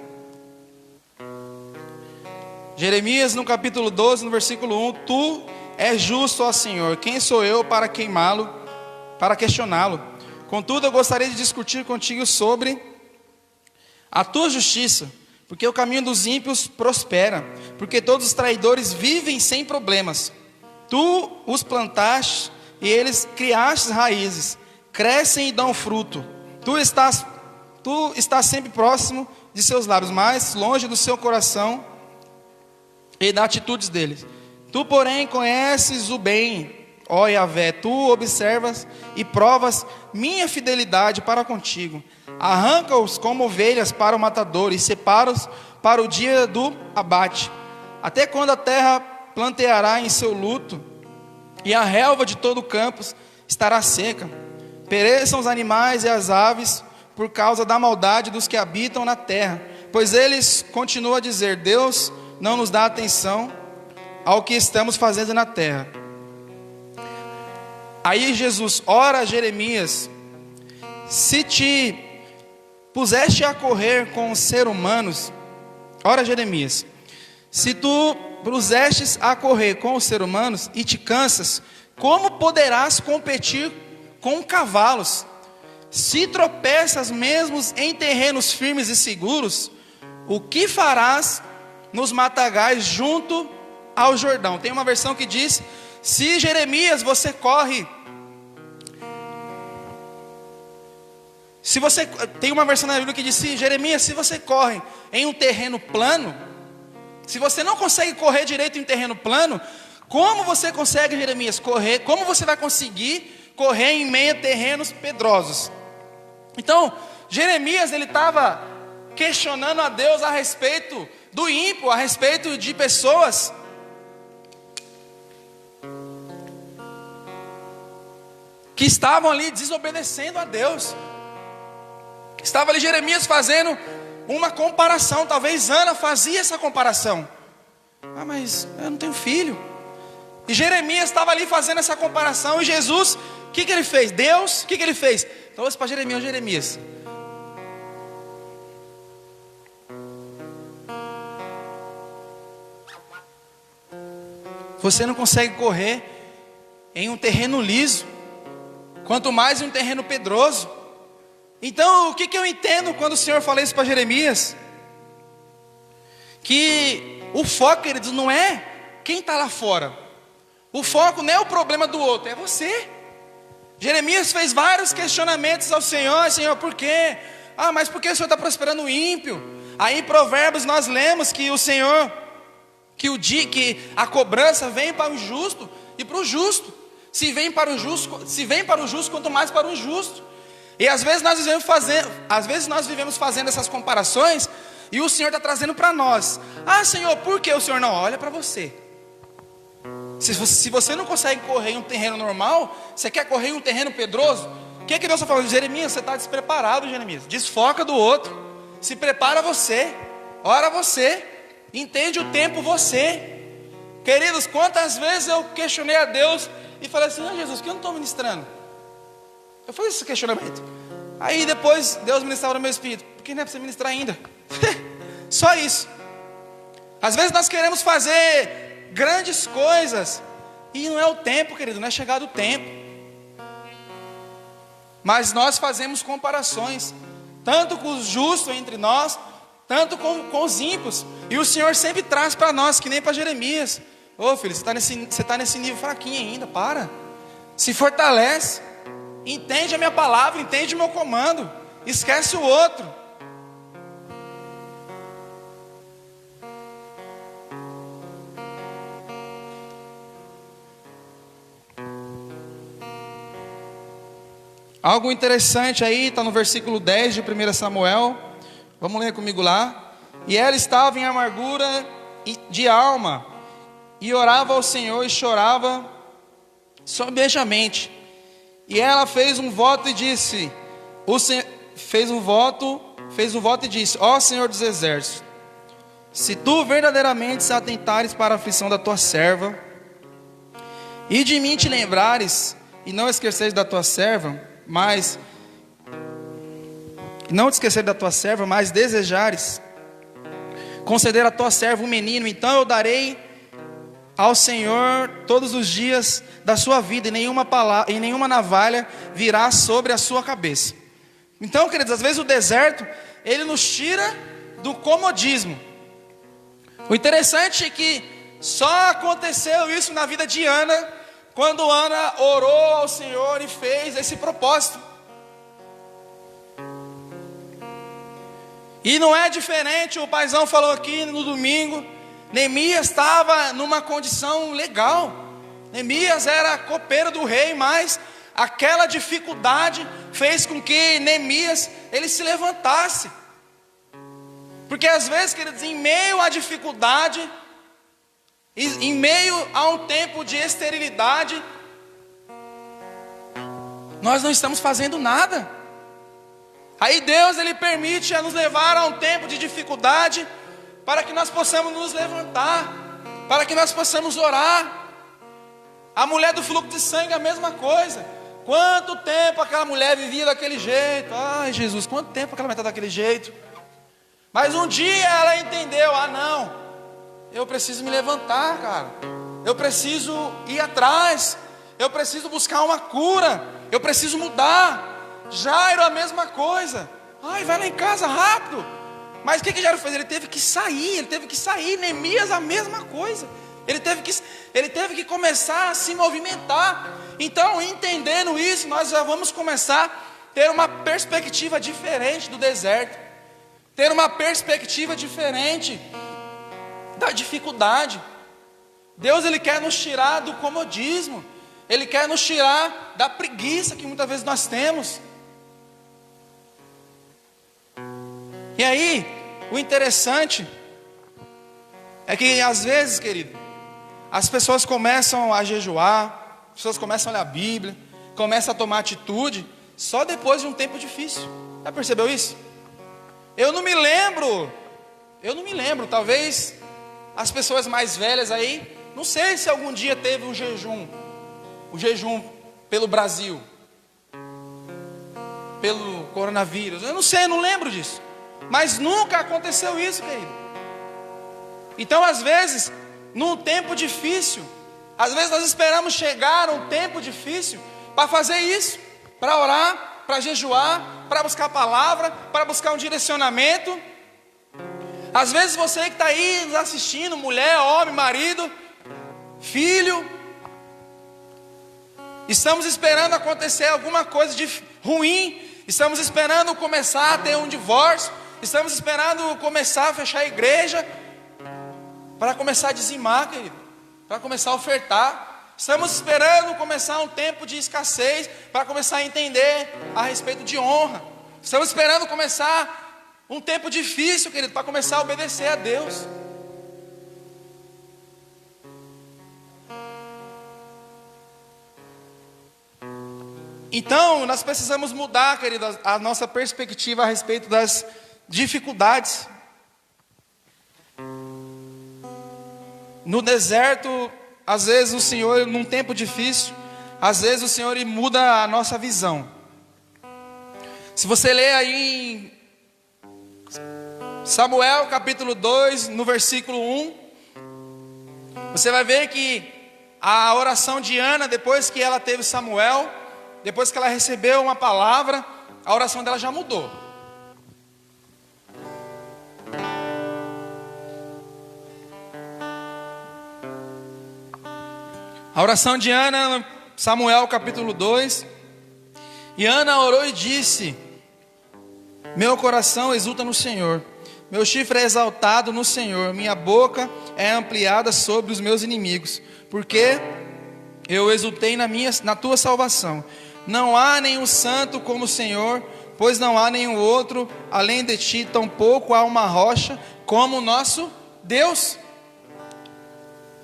Jeremias no capítulo 12, no versículo 1. Tu és justo, ó Senhor, quem sou eu para queimá-lo, para questioná-lo? Contudo, eu gostaria de discutir contigo sobre a tua justiça, porque o caminho dos ímpios prospera, porque todos os traidores vivem sem problemas. Tu os plantaste e eles criaste raízes, crescem e dão fruto. Tu estás sempre próximo de seus lábios, mas longe do seu coração e das atitudes deles. Tu, porém, conheces o bem, ó Yahvé, tu observas e provas minha fidelidade para contigo. Arranca-os como ovelhas para o matador e separa-os para o dia do abate. Até quando a terra planteará em seu luto e a relva de todo o campo estará seca? Pereçam os animais e as aves por causa da maldade dos que habitam na terra. Pois eles continuam a dizer, Deus não nos dá atenção ao que estamos fazendo na terra. Aí Jesus ora a Jeremias, se te puseste a correr com os seres humanos, ora Jeremias, se tu pusestes a correr com os seres humanos e te cansas, como poderás competir com cavalos? Se tropeças mesmo em terrenos firmes e seguros, o que farás nos matagais junto ao Jordão? Tem uma versão que diz: se Jeremias você corre. Tem uma versão na Bíblia que diz: se Jeremias, se você corre em um terreno plano, se você não consegue correr direito em terreno plano, como você consegue, Jeremias, correr? Como você vai conseguir correr em meio a terrenos pedrosos? Então, Jeremias, ele estava questionando a Deus a respeito do ímpio, a respeito de pessoas que estavam ali desobedecendo a Deus. Estava ali Jeremias fazendo uma comparação. Talvez Ana fazia essa comparação. Ah, mas eu não tenho filho. E Jeremias estava ali fazendo essa comparação. E Jesus, o que ele fez? Deus, o que ele fez? Então ouça para Jeremias: Jeremias, você não consegue correr em um terreno liso, quanto mais em um terreno pedroso. Então, o que eu entendo quando o Senhor fala isso para Jeremias? Que o foco, queridos, não é quem está lá fora. O foco não é o problema do outro, é você. Jeremias fez vários questionamentos ao Senhor: Senhor, por quê? Ah, mas por que o Senhor está prosperando o ímpio? Aí em Provérbios nós lemos que o Senhor, que a cobrança vem para o justo e para o justo. Se vem para o justo, quanto mais para o injusto. E às vezes nós vivemos fazendo essas comparações, e o Senhor está trazendo para nós: ah, Senhor, por que o Senhor não olha para você? Se você não consegue correr em um terreno normal, você quer correr em um terreno pedroso? O que Deus está falando? Jeremias, você está despreparado, Jeremias. Desfoca do outro. Se prepara você. Ora você. Entende o tempo você. Queridos, quantas vezes eu questionei a Deus e falei assim: ah, Jesus, que eu não estou ministrando? Eu fiz esse questionamento. Aí depois Deus ministrava no meu espírito: por que não é para você ministrar ainda? Só isso. Às vezes nós queremos fazer grandes coisas e não é o tempo, querido, não é chegado o tempo. Mas nós fazemos comparações, tanto com os justos entre nós, tanto com os ímpios. E o Senhor sempre traz para nós, que nem para Jeremias: ô filho, você está nesse nível fraquinho ainda, para. Se fortalece. Entende a minha palavra, entende o meu comando. Esquece o outro. Algo interessante aí, está no versículo 10 de 1 Samuel. Vamos ler comigo lá. E ela estava em amargura de alma, e orava ao Senhor e chorava sobejamente. E ela fez um voto e disse: fez um voto e disse: ó Senhor dos exércitos, se tu verdadeiramente se atentares para a aflição da tua serva, e de mim te lembrares, e não esqueceres da tua serva, mas desejares conceder a tua serva um menino, então eu darei ao Senhor todos os dias da sua vida, e nenhuma navalha virá sobre a sua cabeça. Então, queridos, às vezes o deserto, ele nos tira do comodismo. O interessante é que só aconteceu isso na vida de Ana, quando Ana orou ao Senhor e fez esse propósito. E não é diferente, o paizão falou aqui no domingo. Neemias estava numa condição legal. Neemias era copeiro do rei, mas aquela dificuldade fez com que Neemias ele se levantasse. Porque às vezes, queridos, em meio à dificuldade, em meio a um tempo de esterilidade, nós não estamos fazendo nada. Aí Deus ele permite nos levar a um tempo de dificuldade, para que nós possamos nos levantar, para que nós possamos orar. A mulher do fluxo de sangue, a mesma coisa. Quanto tempo aquela mulher vivia daquele jeito? Ai Jesus, quanto tempo aquela mulher está daquele jeito? Mas um dia ela entendeu: ah não, eu preciso me levantar, cara. Eu preciso ir atrás. Eu preciso buscar uma cura. Eu preciso mudar. Jairo, a mesma coisa. Ai, vai lá em casa rápido. Mas o que Jairo fez? Ele teve que sair. Neemias, a mesma coisa. Ele teve que começar a se movimentar. Então, entendendo isso, nós já vamos começar a ter uma perspectiva diferente do deserto. Ter uma perspectiva diferente da dificuldade. Deus, Ele quer nos tirar do comodismo. Ele quer nos tirar da preguiça que muitas vezes nós temos. E aí, o interessante é que às vezes, querido, as pessoas começam a jejuar, as pessoas começam a ler a Bíblia, começam a tomar atitude, só depois de um tempo difícil. Já percebeu isso? Eu não me lembro, talvez as pessoas mais velhas aí, não sei se algum dia teve o jejum pelo Brasil, pelo coronavírus, eu não sei, eu não lembro disso, mas nunca aconteceu isso, querido. Então às vezes, num tempo difícil, às vezes nós esperamos chegar a um tempo difícil para fazer isso, para orar, para jejuar, para buscar a palavra, para buscar um direcionamento. Às vezes você que está aí nos assistindo, mulher, homem, marido, filho, estamos esperando acontecer alguma coisa de ruim, estamos esperando começar a ter um divórcio, estamos esperando começar a fechar a igreja, para começar a dizimar, querido, para começar a ofertar. Estamos esperando começar um tempo de escassez, para começar a entender a respeito de honra. Estamos esperando começar um tempo difícil, querido, para começar a obedecer a Deus. Então, nós precisamos mudar, querido, a nossa perspectiva a respeito das dificuldades. No deserto, às vezes o Senhor, num tempo difícil, às vezes o Senhor muda a nossa visão. Se você ler aí em Samuel capítulo 2, no versículo 1, você vai ver que a oração de Ana, depois que ela teve Samuel, depois que ela recebeu uma palavra, a oração dela já mudou. A oração de Ana, Samuel capítulo 2. E Ana orou e disse: meu coração exulta no Senhor, meu chifre é exaltado no Senhor, minha boca é ampliada sobre os meus inimigos, porque eu exultei na tua salvação. Não há nenhum santo como o Senhor, pois não há nenhum outro além de ti, tampouco há uma rocha como o nosso Deus.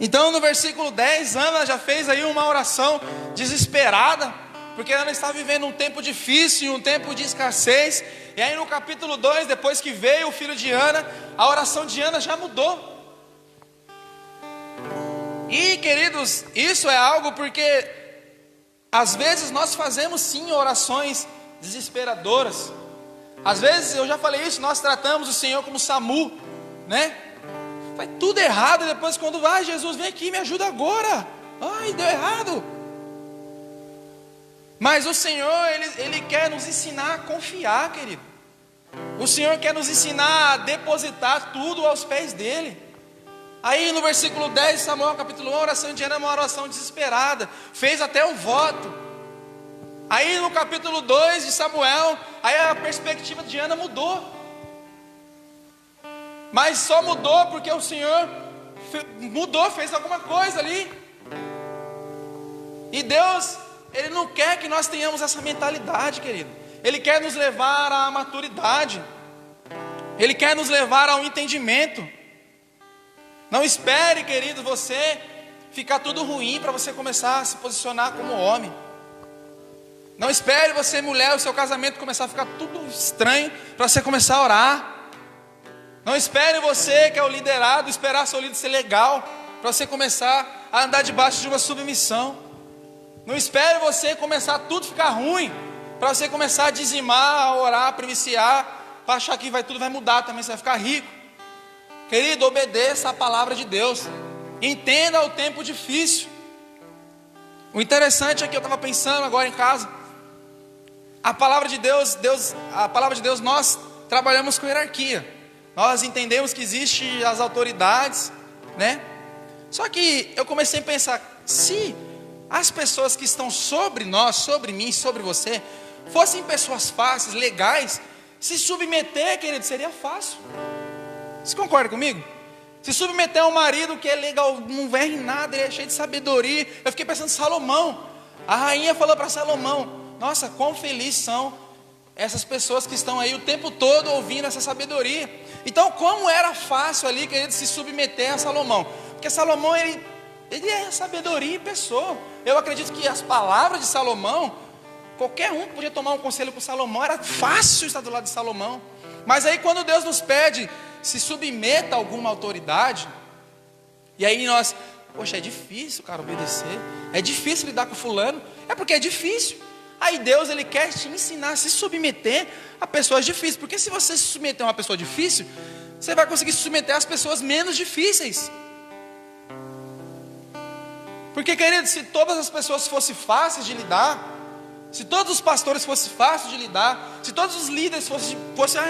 Então no versículo 10, Ana já fez aí uma oração desesperada, porque Ana estava vivendo um tempo difícil, um tempo de escassez. E aí no capítulo 2, depois que veio o filho de Ana, a oração de Ana já mudou. E queridos, isso é algo porque às vezes nós fazemos sim orações desesperadoras. Às vezes, eu já falei isso, nós tratamos o Senhor como SAMU, né? Vai tudo errado, e depois quando vai, Jesus, vem aqui, me ajuda agora. Ai, deu errado. Mas o Senhor, Ele quer nos ensinar a confiar, querido. O Senhor quer nos ensinar a depositar tudo aos pés dEle. Aí no versículo 10 de Samuel capítulo 1, a oração de Ana é uma oração desesperada, fez até um voto. Aí no capítulo 2 de Samuel, aí a perspectiva de Ana mudou. Mas só mudou porque o Senhor mudou, fez alguma coisa ali. E Deus, Ele não quer que nós tenhamos essa mentalidade, querido. Ele quer nos levar à maturidade. Ele quer nos levar ao entendimento. Não espere, querido, você ficar tudo ruim para você começar a se posicionar como homem. Não espere você, mulher, o seu casamento começar a ficar tudo estranho para você começar a orar. Não espere você, que é o liderado, esperar seu líder ser legal para você começar a andar debaixo de uma submissão. Não espere você começar a tudo ficar ruim para você começar a dizimar, a orar, a primiciar, para achar que tudo vai mudar também, você vai ficar rico. Querido, obedeça a palavra de Deus. Entenda o tempo difícil. O interessante é que eu estava pensando agora em casa. A palavra de Deus, nós trabalhamos com hierarquia. Nós entendemos que existem as autoridades, né? Só que eu comecei a pensar, se as pessoas que estão sobre nós, sobre mim, sobre você, fossem pessoas fáceis, legais, se submeter, querido, seria fácil. Você concorda comigo? Se submeter a um marido que é legal, não erra em nada, ele é cheio de sabedoria. Eu fiquei pensando em Salomão. A rainha falou para Salomão: nossa, quão felizes são essas pessoas que estão aí o tempo todo ouvindo essa sabedoria. Então, como era fácil ali, querido, se submeter a Salomão? Porque Salomão, ele é sabedoria em pessoa. Eu acredito que as palavras de Salomão, qualquer um que podia tomar um conselho com Salomão, era fácil estar do lado de Salomão. Mas aí quando Deus nos pede, se submeta a alguma autoridade, e aí nós, poxa, é difícil, cara, obedecer, é difícil lidar com fulano, é porque é difícil. Aí Deus, ele quer te ensinar a se submeter a pessoas difíceis, porque se você se submeter a uma pessoa difícil, você vai conseguir se submeter às pessoas menos difíceis. Porque, querido, se todas as pessoas fossem fáceis de lidar, se todos os pastores fossem fáceis de lidar, se todos os líderes fossem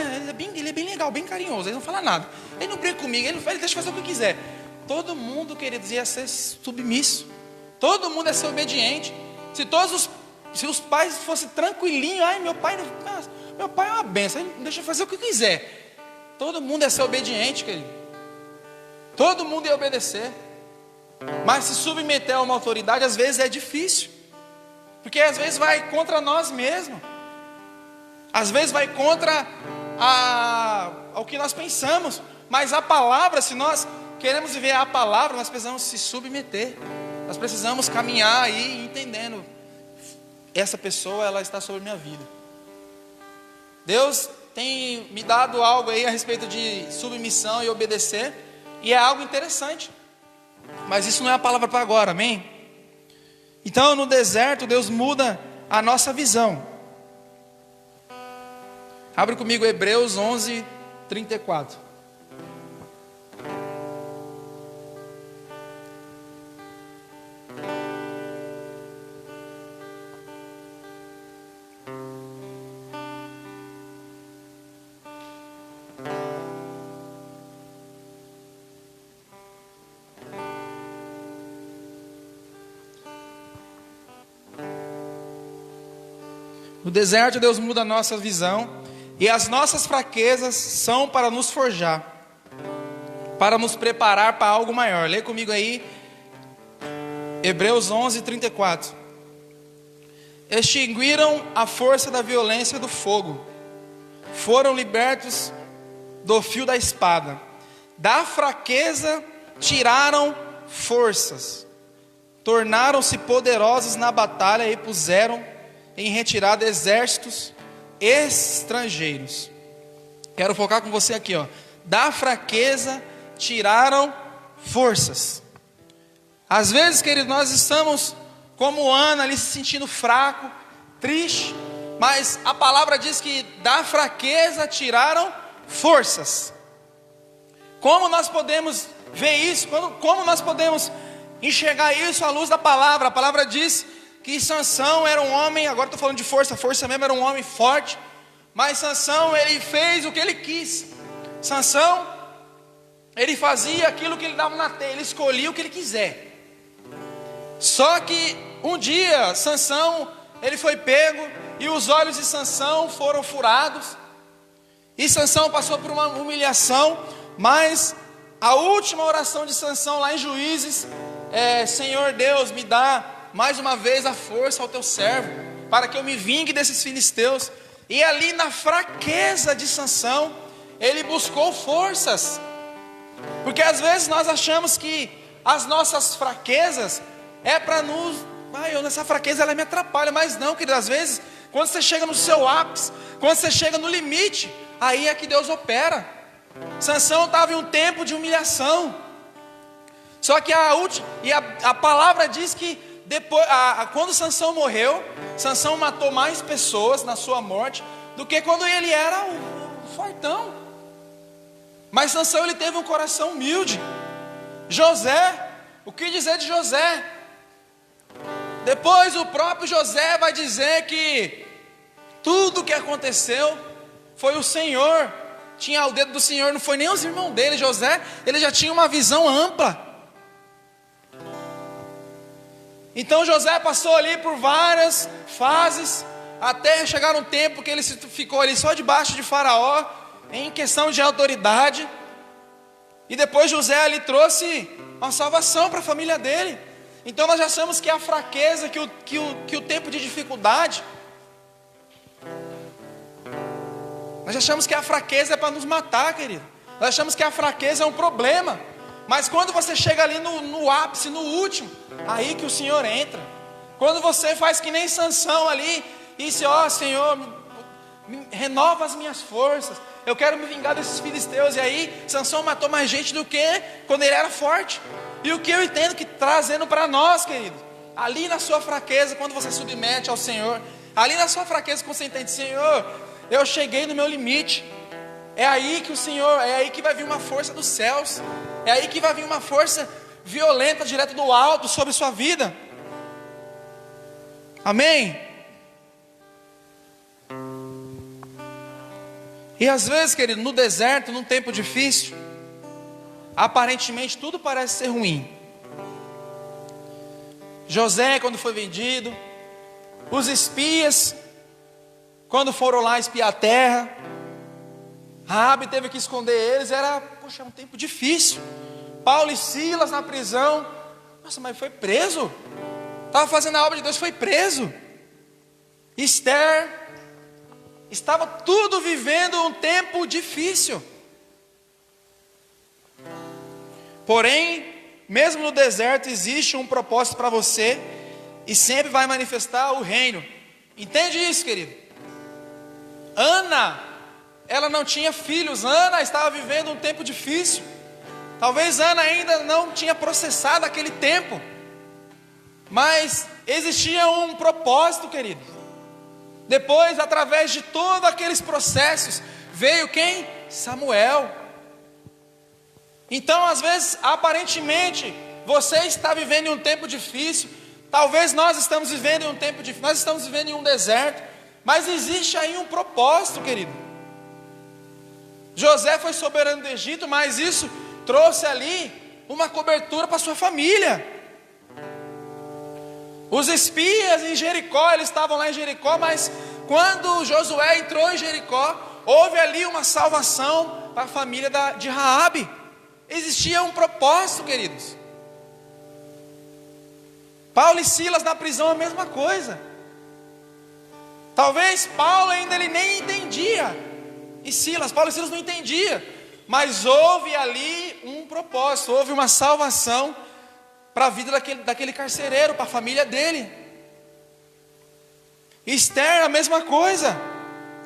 ele é bem legal, bem carinhoso, ele não fala nada, ele não briga comigo, ele deixa fazer o que quiser. Todo mundo, queridos, ia ser submisso, todo mundo ia ser obediente. Se os pais fossem tranquilinhos, meu pai é uma benção, ele deixa fazer o que quiser. Todo mundo ia ser obediente, querido. Todo mundo ia obedecer. Mas se submeter a uma autoridade, às vezes é difícil. Porque às vezes vai contra nós mesmos. Às vezes vai contra o que nós pensamos. Mas a palavra, se nós queremos viver a palavra, nós precisamos se submeter. Nós precisamos caminhar aí entendendo: essa pessoa, ela está sobre a minha vida. Deus tem me dado algo aí a respeito de submissão e obedecer, e é algo interessante. Mas isso não é a palavra para agora, amém? Então no deserto Deus muda a nossa visão. Abre comigo Hebreus 11, 34. No deserto Deus muda a nossa visão, e as nossas fraquezas são para nos forjar, para nos preparar para algo maior. Lê comigo aí Hebreus 11, 34. Extinguiram a força da violência do fogo, foram libertos do fio da espada, da fraqueza tiraram forças, tornaram-se poderosos na batalha e puseram em retirada exércitos estrangeiros. Quero focar com você aqui, ó. Da fraqueza tiraram forças. Às vezes, querido, nós estamos como Ana ali se sentindo fraco, triste, mas a palavra diz que da fraqueza tiraram forças. Como nós podemos ver isso? Como nós podemos enxergar isso à luz da palavra? A palavra diz que Sansão era um homem, agora estou falando de força mesmo, era um homem forte, mas Sansão, ele fez o que ele quis. Sansão, ele fazia aquilo que ele dava na telha, ele escolhia o que ele quiser. Só que um dia, Sansão, ele foi pego, e os olhos de Sansão foram furados, e Sansão passou por uma humilhação, mas a última oração de Sansão lá em Juízes é: Senhor Deus, me dá mais uma vez a força ao teu servo, para que eu me vingue desses filisteus. E ali na fraqueza de Sansão, ele buscou forças. Porque às vezes nós achamos que as nossas fraquezas é para nos... essa fraqueza ela me atrapalha. Mas não, querido, às vezes quando você chega no seu ápice, quando você chega no limite, aí é que Deus opera. Sansão estava em um tempo de humilhação. Só que a palavra diz que depois, quando Sansão morreu, Sansão matou mais pessoas na sua morte do que quando ele era o fortão. Mas Sansão, ele teve um coração humilde. José, o que dizer de José? Depois o próprio José vai dizer que tudo o que aconteceu foi o Senhor. Tinha o dedo do Senhor, não foi nem os irmãos dele. José, ele já tinha uma visão ampla. Então José passou ali por várias fases, até chegar um tempo que ele ficou ali só debaixo de Faraó, em questão de autoridade. E depois José ali trouxe uma salvação para a família dele. Então nós já achamos que a fraqueza, que o tempo de dificuldade, nós achamos que a fraqueza é para nos matar, querido. Nós achamos que a fraqueza é um problema. Mas quando você chega ali no ápice, no último, aí que o Senhor entra. Quando você faz que nem Sansão ali, e diz, ó Senhor, renova as minhas forças, eu quero me vingar desses filisteus. E aí Sansão matou mais gente do que quando ele era forte. E o que eu entendo que trazendo para nós, querido, ali na sua fraqueza, quando você submete ao Senhor, ali na sua fraqueza, quando você entende, Senhor, eu cheguei no meu limite. É aí que o Senhor, é aí que vai vir uma força dos céus. É aí que vai vir uma força violenta, direto do alto, sobre sua vida. Amém? E às vezes, querido, no deserto, num tempo difícil, aparentemente tudo parece ser ruim. José, quando foi vendido, os espias, quando foram lá espiar a terra, Raabe teve que esconder eles, era um tempo difícil. Paulo e Silas na prisão, nossa, mas foi preso, estava fazendo a obra de Deus, foi preso. Esther, estava tudo vivendo um tempo difícil. Porém, mesmo no deserto existe um propósito para você, e sempre vai manifestar o reino. Entende isso, querido? Ana, ela não tinha filhos. Ana estava vivendo um tempo difícil. Talvez Ana ainda não tinha processado aquele tempo, mas existia um propósito, querido. Depois, através de todos aqueles processos, veio quem? Samuel. Então, às vezes, aparentemente, você está vivendo em um tempo difícil. Talvez nós estamos vivendo em um tempo difícil, nós estamos vivendo em um deserto, mas existe aí um propósito, querido. José foi soberano do Egito, mas isso trouxe ali uma cobertura para sua família. Os espias em Jericó, eles estavam lá em Jericó, mas quando Josué entrou em Jericó, houve ali uma salvação para a família de Raabe. Existia um propósito, queridos. Paulo e Silas na prisão, a mesma coisa. Talvez Paulo ainda ele nem entendia, Paulo e Silas não entendiam, mas houve ali um propósito, houve uma salvação para a vida daquele carcereiro, para a família dele. Esther, a mesma coisa,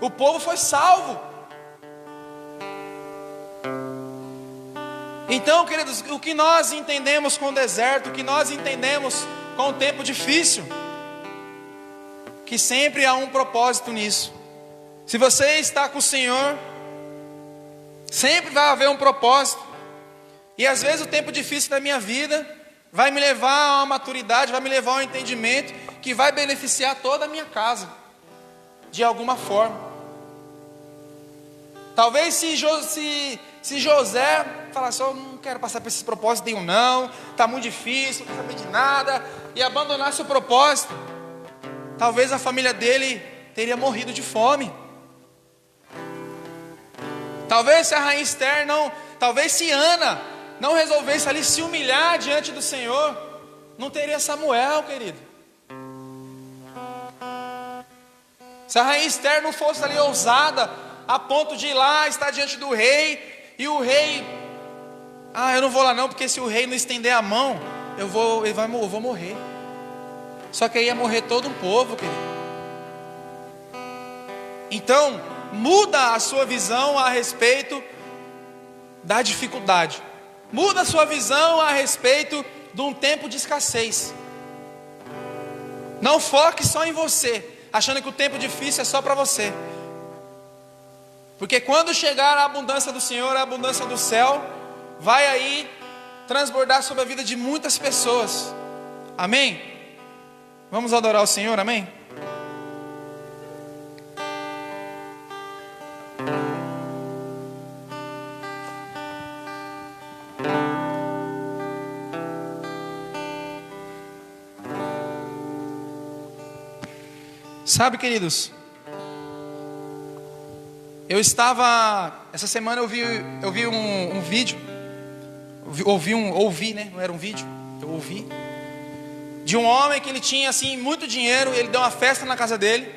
o povo foi salvo. Então, queridos, o que nós entendemos com o deserto, o que nós entendemos com o tempo difícil, que sempre há um propósito nisso. Se você está com o Senhor, sempre vai haver um propósito. E às vezes o tempo difícil da minha vida vai me levar a uma maturidade, vai me levar a um entendimento que vai beneficiar toda a minha casa, de alguma forma. Talvez se José falasse, eu não quero passar por esse propósito nenhum não, está muito difícil, não quero saber de nada, e abandonasse o propósito, talvez a família dele teria morrido de fome. Talvez se a rainha Esther talvez se Ana não resolvesse ali se humilhar diante do Senhor, não teria Samuel, querido. Se a rainha Esther não fosse ali ousada a ponto de ir lá, estar diante do rei, e o rei, eu não vou lá não, porque se o rei não estender a mão, eu vou morrer. Só que aí ia morrer todo um povo, querido. Então, muda a sua visão a respeito da dificuldade. Muda a sua visão a respeito de um tempo de escassez. Não foque só em você, achando que o tempo difícil é só para você. Porque quando chegar a abundância do Senhor, a abundância do céu, vai aí transbordar sobre a vida de muitas pessoas. Amém? Vamos adorar o Senhor, amém? Sabe, queridos, essa semana eu vi um vídeo, ouvi, né? Não era um vídeo, eu ouvi, de um homem que ele tinha assim muito dinheiro, e ele deu uma festa na casa dele,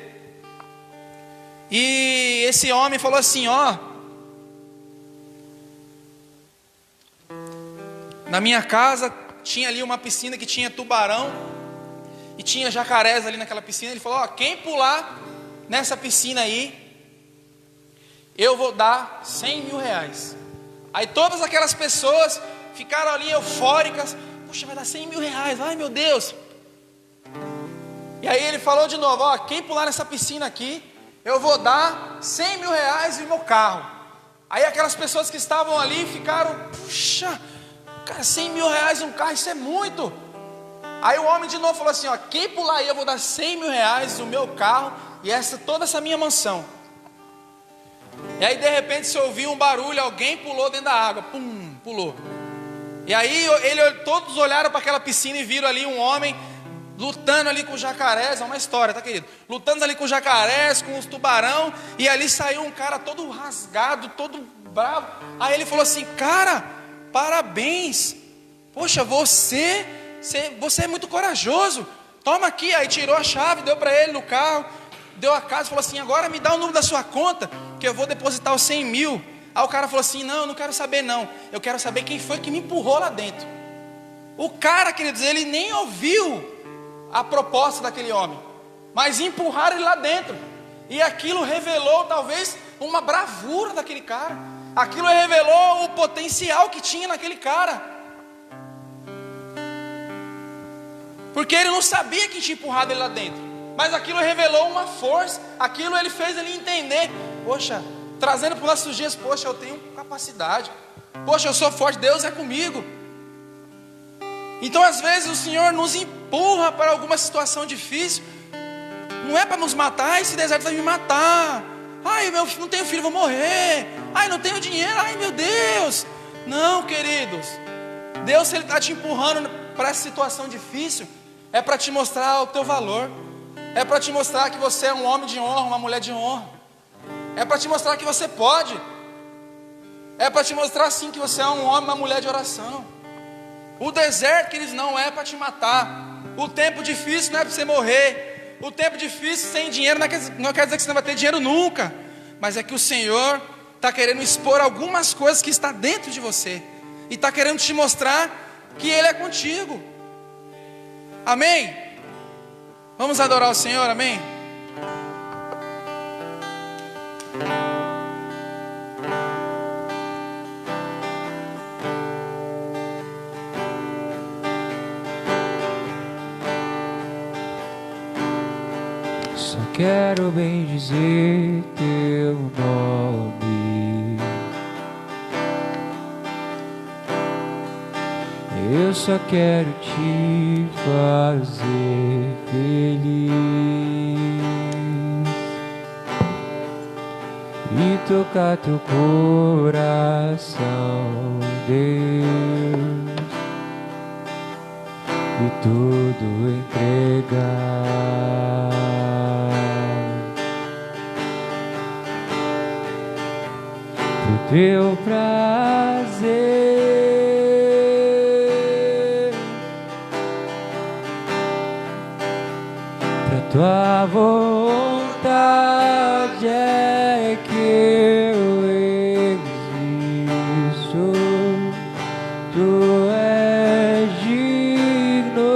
e esse homem falou assim: ó, na minha casa tinha ali uma piscina que tinha tubarão, e tinha jacarés ali naquela piscina. Ele falou: ó, quem pular nessa piscina aí, eu vou dar 100 mil reais. Aí todas aquelas pessoas ficaram ali eufóricas. Puxa, vai dar 100 mil reais, ai meu Deus. E aí ele falou de novo: ó, quem pular nessa piscina aqui, eu vou dar 100 mil reais e meu carro. Aí aquelas pessoas que estavam ali ficaram: puxa, cara, 100 mil reais um carro, isso é muito. Aí o homem de novo falou assim: ó, quem pular aí, eu vou dar 100 mil reais, o meu carro e toda essa minha mansão. E aí de repente se ouviu um barulho, alguém pulou dentro da água, pum, pulou. E aí todos olharam para aquela piscina e viram ali um homem lutando ali com jacarés. É uma história, tá, querido? Lutando ali com jacarés, com os tubarão. E ali saiu um cara todo rasgado, todo bravo. Aí ele falou assim: cara, parabéns. Poxa, você é muito corajoso. Toma aqui. Aí tirou a chave, deu para ele no carro, deu a casa, falou assim: agora me dá o número da sua conta, que eu vou depositar os 100 mil. Aí o cara falou assim: não, eu não quero saber não, eu quero saber quem foi que me empurrou lá dentro. O cara, queridos, ele nem ouviu a proposta daquele homem, mas empurraram ele lá dentro. E aquilo revelou talvez uma bravura daquele cara. Aquilo revelou o potencial que tinha naquele cara. Porque ele não sabia que tinha empurrado ele lá dentro, mas aquilo revelou uma força. Aquilo ele fez ele entender: poxa, trazendo para os nossos dias, poxa, eu tenho capacidade, poxa, eu sou forte, Deus é comigo. Então às vezes o Senhor nos empurra para alguma situação difícil. Não é para nos matar: esse deserto vai me matar, ai, não tenho filho, vou morrer, ai, não tenho dinheiro, ai meu Deus. Não, queridos, Deus, se Ele está te empurrando para essa situação difícil, é para te mostrar o teu valor, é para te mostrar que você é um homem de honra, uma mulher de honra, é para te mostrar que você pode, é para te mostrar sim que você é um homem, uma mulher de oração. O deserto, queridos, não é para te matar. O tempo difícil não é para você morrer. O tempo difícil sem dinheiro não quer dizer que você não vai ter dinheiro nunca, mas é que o Senhor está querendo expor algumas coisas que está dentro de você, e está querendo te mostrar que Ele é contigo. Amém? Vamos adorar o Senhor, amém? Só quero bendizer teu nome. Eu só quero te fazer feliz e tocar teu coração, Deus, e tudo entregar pro teu prazer. Tua vontade é que eu existo. Tu és digno.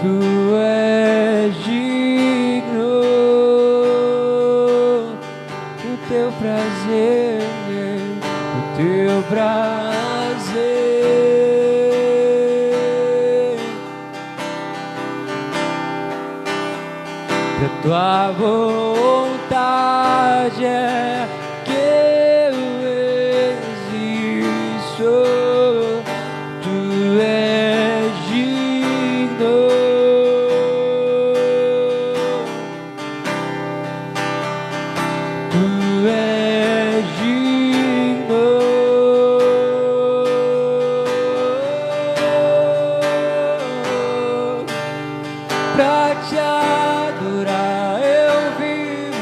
Tu és digno do teu prazer, do teu prazer. tua vontade é que eu existo. Tu és digno. Tu és digno. Pra te adorar eu vivo,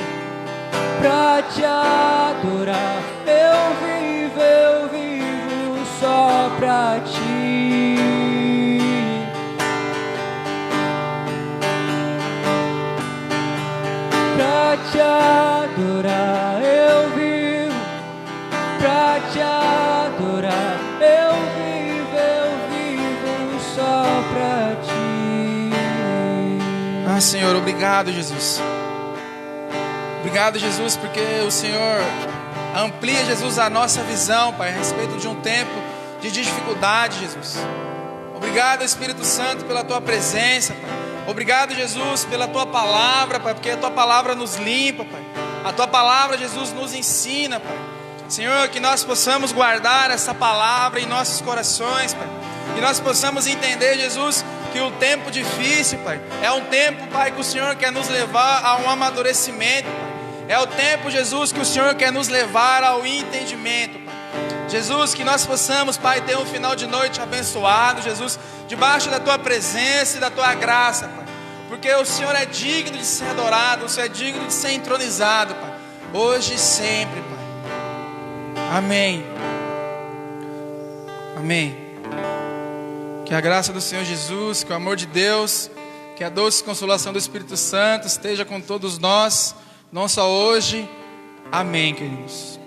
pra te adorar eu vivo só pra ti. Pra te adorar eu vivo, pra te adorar eu vivo só pra ti. Ah, Senhor, obrigado, Jesus. Obrigado, Jesus, porque o Senhor amplia, Jesus, a nossa visão, Pai, a respeito de um tempo de dificuldade, Jesus. Obrigado, Espírito Santo, pela Tua presença, Pai. Obrigado, Jesus, pela Tua palavra, Pai, porque a Tua palavra nos limpa, Pai. A Tua palavra, Jesus, nos ensina, Pai. Senhor, que nós possamos guardar essa palavra em nossos corações, Pai. Que nós possamos entender, Jesus, que um tempo difícil, Pai, é um tempo, Pai, que o Senhor quer nos levar a um amadurecimento, Pai. É o tempo, Jesus, que o Senhor quer nos levar ao entendimento, Pai. Jesus, que nós possamos, Pai, ter um final de noite abençoado, Jesus, debaixo da Tua presença e da Tua graça, Pai. Porque o Senhor é digno de ser adorado, o Senhor é digno de ser entronizado, Pai, hoje e sempre, Pai. Amém. Amém. Que a graça do Senhor Jesus, que o amor de Deus, que a doce consolação do Espírito Santo esteja com todos nós, não só hoje. Amém, queridos.